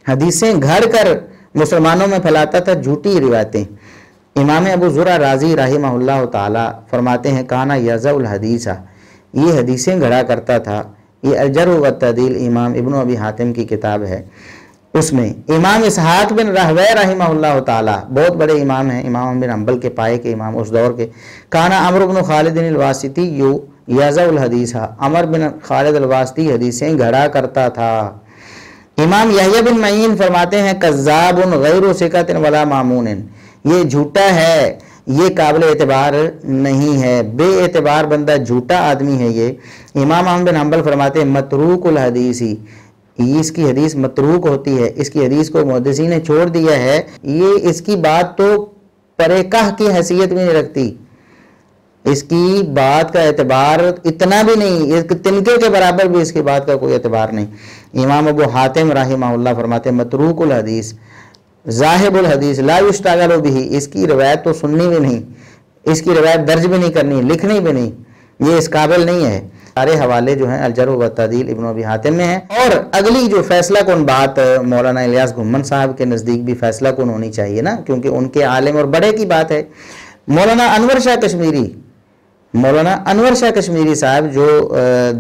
حدیثیں گھڑ کر مسلمانوں میں پھیلاتا تھا جھوٹی روایتیں. امام ابو زرع رازی رحمہ اللہ تعالی فرماتے ہیں کانا یضع الحدیث، یہ حدیثیں گھڑا کرتا تھا. یہ الجرح والتعدیل امام ابن ابی حاتم کی کتاب ہے. اس میں امام اسحاق بن راہویہ رحمہ اللہ تعالی بہت بڑے امام ہیں، امام بن حنبل کے پائے کے امام اس دور کے. کانا عمرو بن خالد الواسطی یضع الحدیث، عمر بن خالد الواسطی حدیثیں گھڑا کرتا تھا. امام یحییٰ بن معین فرماتے ہیں کذاب غیر ثقۃ ولا مامون، یہ جھوٹا ہے، یہ قابل اعتبار نہیں ہے، بے اعتبار بندہ، جھوٹا آدمی ہے یہ. امام احمد بن حنبل فرماتے ہیں متروک الحدیث، اس کی حدیث متروک ہوتی ہے، اس کی حدیث کو محدثین نے چھوڑ دیا ہے، یہ اس کی بات تو پرے کہہ کی حیثیت بھی نہیں رکھتی، اس کی بات کا اعتبار اتنا بھی نہیں، اس تنکے کے برابر بھی اس کی بات کا کوئی اعتبار نہیں. امام ابو حاتم رحمہ اللہ فرماتے ہیں متروک الحدیث ذاہب الحدیث لا یشتغل بہ، اس کی روایت تو سننی بھی نہیں، اس کی روایت درج بھی نہیں کرنی، لکھنی بھی نہیں، یہ اس قابل نہیں ہے. سارے حوالے جو ہیں الجرح والتعدیل ابن ابی حاتم میں ہیں. اور اگلی جو فیصلہ کن بات مولانا الیاس گھمن صاحب کے نزدیک بھی فیصلہ کن ہونی چاہیے نا، کیونکہ ان کے عالم اور بڑے کی بات ہے. مولانا انور شاہ کشمیری، مولانا انور شاہ کشمیری صاحب جو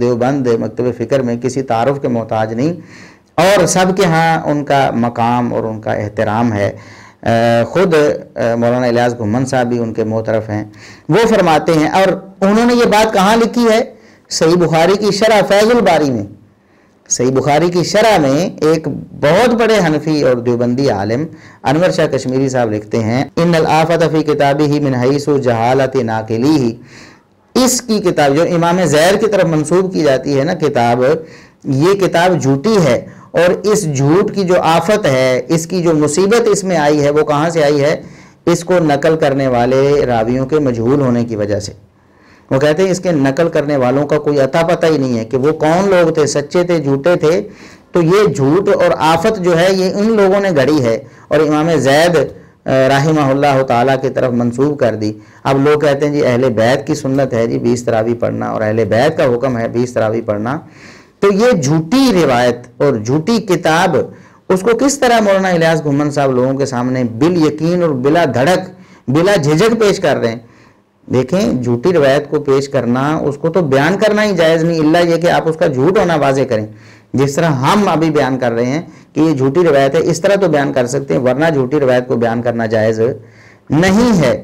دیوبند مکتب فکر میں کسی تعارف کے محتاج نہیں، اور سب کے ہاں ان کا مقام اور ان کا احترام ہے. خود مولانا الیاس گھمن صاحب بھی ان کے معترف ہیں. وہ فرماتے ہیں، اور انہوں نے یہ بات کہاں لکھی ہے؟ صحیح بخاری کی شرح فیض الباری میں. صحیح بخاری کی شرح میں ایک بہت بڑے حنفی اور دیوبندی عالم انور شاہ کشمیری صاحب لکھتے ہیں ان الآفت فی کتابہ من حیث جہالت ناقلیہ، اس کی کتاب جو امام زید کی طرف منسوب کی جاتی ہے نا کتاب، یہ کتاب جھوٹی ہے. اور اس جھوٹ کی جو آفت ہے، اس کی جو مصیبت اس میں آئی ہے، وہ کہاں سے آئی ہے؟ اس کو نقل کرنے والے راویوں کے مجہول ہونے کی وجہ سے. وہ کہتے ہیں اس کے نقل کرنے والوں کا کوئی عطا پتہ ہی نہیں ہے کہ وہ کون لوگ تھے، سچے تھے، جھوٹے تھے. تو یہ جھوٹ اور آفت جو ہے یہ ان لوگوں نے گھڑی ہے اور امام زید رحمہ اللہ تعالیٰ کی طرف منسوب کر دی. اب لوگ کہتے ہیں جی اہل بیت کی سنت ہے جی 20 تراویح پڑھنا، اور اہل بیت کا حکم ہے 20 تراویح پڑھنا. تو یہ جھوٹی روایت اور جھوٹی کتاب، اس کو کس طرح مولانا الیاس گھمن صاحب لوگوں کے سامنے بال یقین اور بلا دھڑک، بلا جھجک پیش کر رہے ہیں. دیکھیں جھوٹی روایت کو پیش کرنا، اس کو تو بیان کرنا ہی جائز نہیں، الا یہ کہ آپ اس کا جھوٹ ہونا واضح کریں. جس طرح ہم ابھی بیان کر رہے ہیں کہ یہ جھوٹی روایت ہے، اس طرح تو بیان کر سکتے ہیں، ورنہ جھوٹی روایت کو بیان کرنا جائز نہیں ہے.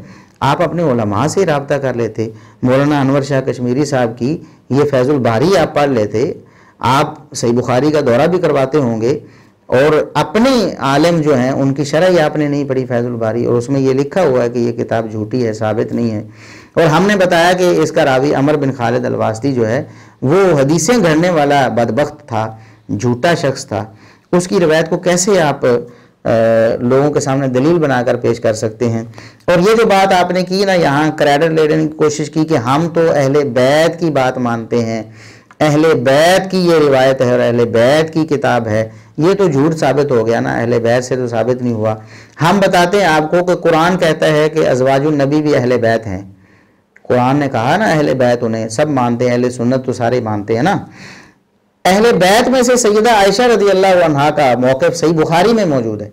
آپ اپنے علماء سے رابطہ کر لیتے. مولانا انور شاہ کشمیری صاحب کی یہ فیض الباری آپ پڑھ لیتے، آپ صحیح بخاری کا دورہ بھی کرواتے ہوں گے، اور اپنے عالم جو ہیں ان کی شرح ہی آپ نے نہیں پڑھی فیض الباری، اور اس میں یہ لکھا ہوا ہے کہ یہ کتاب جھوٹی ہے، ثابت نہیں ہے. اور ہم نے بتایا کہ اس کا راوی عمر بن خالد الواسطی جو ہے وہ حدیثیں گھڑنے والا بدبخت تھا، جھوٹا شخص تھا. اس کی روایت کو کیسے آپ لوگوں کے سامنے دلیل بنا کر پیش کر سکتے ہیں؟ اور یہ جو بات آپ نے کی نا، یہاں کریڈٹ لینے کی کوشش کی کہ ہم تو اہل بیت کی بات مانتے ہیں، اہل بیت کی یہ روایت ہے اور اہل بیت کی کتاب ہے، یہ تو جھوٹ ثابت ہو گیا نا، اہل بیت سے تو ثابت نہیں ہوا. ہم بتاتے ہیں آپ کو کہ قرآن کہتا ہے کہ ازواج النبی بھی اہل بیت ہیں. قرآن نے کہا نا اہل بیت، انہیں سب مانتے ہیں، اہل سنت تو سارے مانتے ہیں نا. اہل بیت میں سے سیدہ عائشہ رضی اللہ عنہا کا موقف صحیح بخاری میں موجود ہے.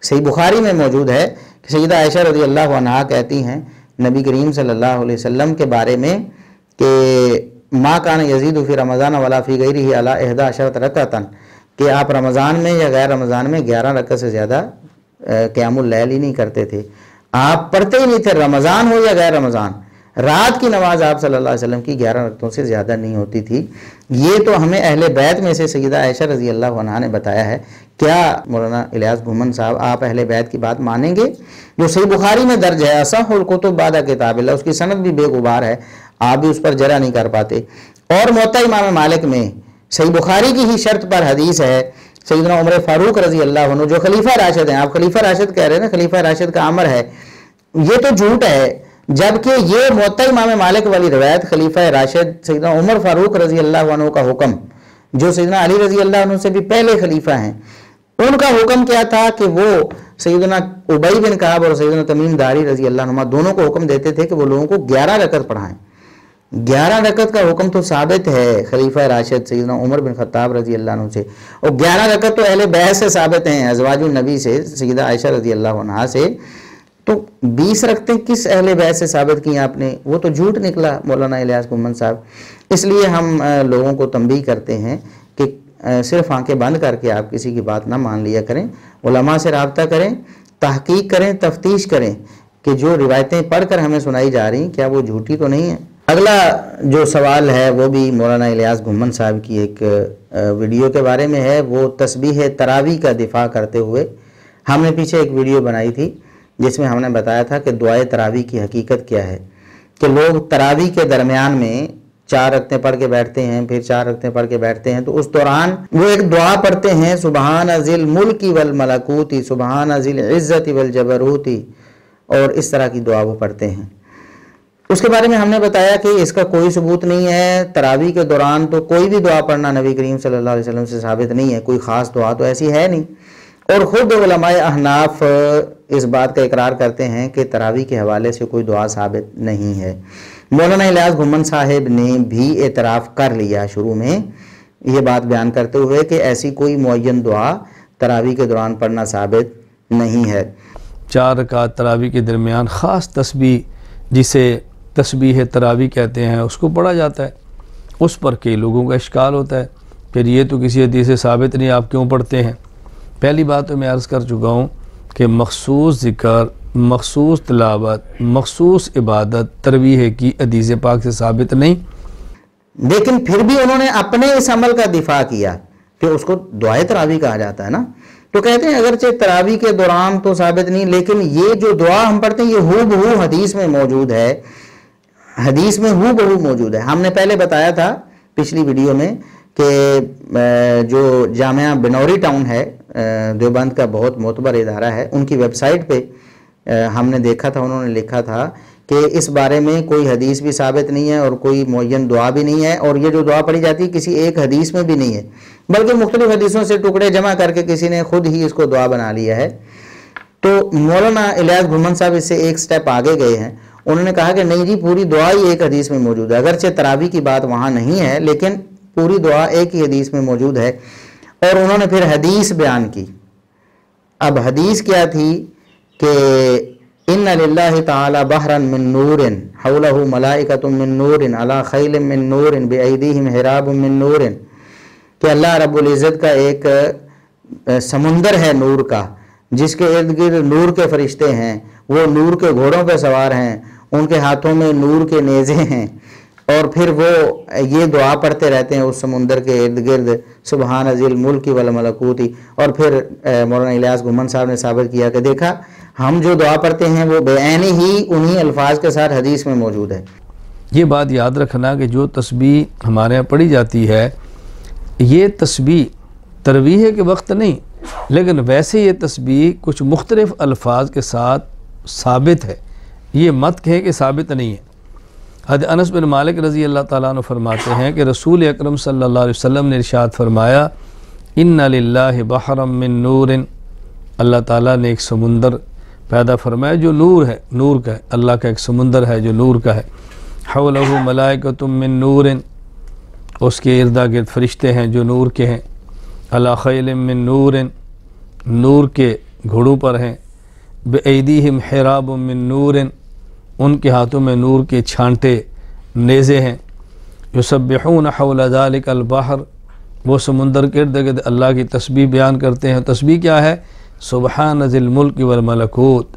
صحیح بخاری میں موجود ہے کہ سیدہ عائشہ رضی اللہ عنہا کہتی ہیں نبی کریم صلی اللہ علیہ وسلم کے بارے میں کہ ما کان یزید فی رمضان ولا فی غیرہ علی 11 رکعۃ، کہ آپ رمضان میں یا غیر رمضان میں 11 رکعت سے زیادہ قیام اللیل ہی نہیں کرتے تھے. آپ پڑھتے ہی نہیں تھے، رمضان ہو یا غیر رمضان، رات کی نماز آپ صلی اللہ علیہ وسلم کی 11 رکعتوں سے زیادہ نہیں ہوتی تھی۔ یہ تو ہمیں اہل بیت میں سے سیدہ عائشہ رضی اللہ عنہا نے بتایا ہے۔ کیا مولانا الیاس بھومن صاحب آپ اہل بیت کی بات مانیں گے؟ جو صحیح بخاری میں درج ہے، اصح الکتب بعد کتاب اللہ، اس کی سند بھی بے غبار ہے، آپ بھی اس پر جرح نہیں کر پاتے۔ اور موطا امام مالک میں صحیح بخاری کی ہی شرط پر حدیث ہے، سیدنا عمر فاروق رضی اللہ عنہ جو خلیفہ راشد ہیں، آپ خلیفہ راشد کہہ رہے ہیں نا، خلیفہ راشد کا امر ہے، یہ تو جھوٹ ہے، جبکہ یہ موطا امام مالک والی روایت خلیفہ راشد سیدنا عمر فاروق رضی اللہ عنہ کا حکم، جو سیدنا علی رضی اللہ عنہ سے بھی پہلے خلیفہ ہیں، ان کا حکم کیا تھا کہ وہ سیدنا ابی بن کعب اور سیدنا تمیم داری رضی اللہ عنہ دونوں کو حکم دیتے تھے کہ وہ لوگوں کو 11 رکعت پڑھائیں۔ 11 رکعت کا حکم تو ثابت ہے خلیفہ راشد سیدنا عمر بن خطاب رضی اللہ عنہ سے، اور 11 رکعت تو اہل بیت سے ثابت ہیں، ازواج النبی سے، سیدہ عائشہ رضی اللہ عنہا سے، تو 20 رکعتیں کس اہل بیت سے ثابت کی آپ نے؟ وہ تو جھوٹ نکلا مولانا الیاس بھومن صاحب۔ اس لیے ہم لوگوں کو تنبیہ کرتے ہیں کہ صرف آنکھیں بند کر کے آپ کسی کی بات نہ مان لیا کریں، علماء سے رابطہ کریں، تحقیق کریں، تفتیش کریں کہ جو روایتیں پڑھ کر ہمیں سنائی جا رہی ہیں کیا وہ جھوٹی تو نہیں ہیں۔ اگلا جو سوال ہے وہ بھی مولانا الیاس بھومن صاحب کی ایک ویڈیو کے بارے میں ہے، وہ تسبیح تراویح کا دفاع کرتے ہوئے۔ ہم نے پیچھے ایک ویڈیو بنائی تھی جس میں ہم نے بتایا تھا کہ دعائے تراویح کی حقیقت کیا ہے، کہ لوگ تراویح کے درمیان میں 4 رکعتیں پڑھ کے بیٹھتے ہیں، پھر 4 رکعتیں پڑھ کے بیٹھتے ہیں، تو اس دوران وہ ایک دعا پڑھتے ہیں، سبحان ذی الملک والملکوت، سبحان ذی العزت والجبروت، اور اس طرح کی دعا وہ پڑھتے ہیں۔ اس کے بارے میں ہم نے بتایا کہ اس کا کوئی ثبوت نہیں ہے، تراویح کے دوران تو کوئی بھی دعا پڑھنا نبی کریم صلی اللہ علیہ وسلم سے ثابت نہیں ہے، کوئی خاص دعا تو ایسی ہے نہیں، اور خود علماء احناف اس بات کا اقرار کرتے ہیں کہ تراویح کے حوالے سے کوئی دعا ثابت نہیں ہے۔ مولانا الیاس بھومن صاحب نے بھی اعتراف کر لیا شروع میں یہ بات بیان کرتے ہوئے کہ ایسی کوئی معین دعا تراویح کے دوران پڑھنا ثابت نہیں ہے۔ 4 رکعت تراویح کے درمیان خاص تسبیح جسے تسبیح تراویح کہتے ہیں اس کو پڑھا جاتا ہے، اس پر کئی لوگوں کا اشکال ہوتا ہے، پھر یہ تو کسی حدیث سے ثابت نہیں، آپ کیوں پڑھتے ہیں؟ پہلی بات تو میں عرض کر چکا ہوں کہ مخصوص ذکر، مخصوص تلاوت، مخصوص عبادت تراویح کی حدیث پاک سے ثابت نہیں، لیکن پھر بھی انہوں نے اپنے اس عمل کا دفاع کیا کہ اس کو دعائے تراویح کہا جاتا ہے نا، تو کہتے ہیں اگرچہ تراویح کے دوران تو ثابت نہیں، لیکن یہ جو دعا ہم پڑھتے ہیں یہ ہو بہو حدیث میں موجود ہے، حدیث میں ہو بہو موجود ہے۔ ہم نے پہلے بتایا تھا پچھلی ویڈیو میں کہ جو جامعہ بنوری ٹاؤن ہے، دیوبند کا بہت معتبر ادارہ ہے، ان کی ویب سائٹ پہ ہم نے دیکھا تھا، انہوں نے لکھا تھا کہ اس بارے میں کوئی حدیث بھی ثابت نہیں ہے اور کوئی معین دعا بھی نہیں ہے، اور یہ جو دعا پڑھی جاتی ہے کسی ایک حدیث میں بھی نہیں ہے، بلکہ مختلف حدیثوں سے ٹکڑے جمع کر کے کسی نے خود ہی اس کو دعا بنا لیا ہے۔ تو مولانا الیاس بھومن صاحب اس سے ایک سٹیپ آگے گئے ہیں، انہوں نے کہا کہ نہیں جی پوری دعا ہی ایک حدیث میں موجود ہے، اگرچہ تراویح کی بات وہاں نہیں ہے لیکن پوری دعا ایک ہی حدیث میں موجود ہے، اور انہوں نے پھر حدیث بیان کی۔ اب حدیث کیا تھی کہ ان للہ تعالی بحرا من نور حولہ ملائکۃ من نور علی خیل من نور بایدیہم حراب من نور، کہ اللہ رب العزت کا ایک سمندر ہے نور کا جس کے ارد گرد نور کے فرشتے ہیں، وہ نور کے گھوڑوں پہ سوار ہیں، ان کے ہاتھوں میں نور کے نیزے ہیں، اور پھر وہ یہ دعا پڑھتے رہتے ہیں اس سمندر کے ارد گرد، سبحان ذی الملک والملکوت۔ اور پھر مولانا الیاس بھومن صاحب نے ثابت کیا کہ دیکھا ہم جو دعا پڑھتے ہیں وہ بعین ہی انہی الفاظ کے ساتھ حدیث میں موجود ہے۔ یہ بات یاد رکھنا کہ جو تسبیح ہمارے یہاں پڑھی جاتی ہے یہ تسبیح تراویح کے وقت نہیں، لیکن ویسے یہ تسبیح کچھ مختلف الفاظ کے ساتھ ثابت ہے، یہ مت کہیں کہ ثابت نہیں ہے۔ حضرت انس بن مالک رضی اللہ تعالیٰ عنہ فرماتے ہیں کہ رسول اکرم صلی اللہ علیہ وسلم نے ارشاد فرمایا ان للہ بحرا من نور، اللہ تعالیٰ نے ایک سمندر پیدا فرمایا جو نور ہے، نور کا ہے، اللہ کا ایک سمندر ہے جو نور کا ہے، حولہ ملائکۃ من نور، اس کے ارد گرد فرشتے ہیں جو نور کے ہیں، علی خیل من نور، نور کے گھوڑوں پر ہیں، بایدیہم حراب من نور، ان کے ہاتھوں میں نور کے چھانٹے نیزے ہیں، یسبحون حول ذلک البحر، وہ سمندر کے ارد گرد اللہ کی تسبیح بیان کرتے ہیں۔ تسبیح کیا ہے؟ سبحان ذی الملک والملکوت،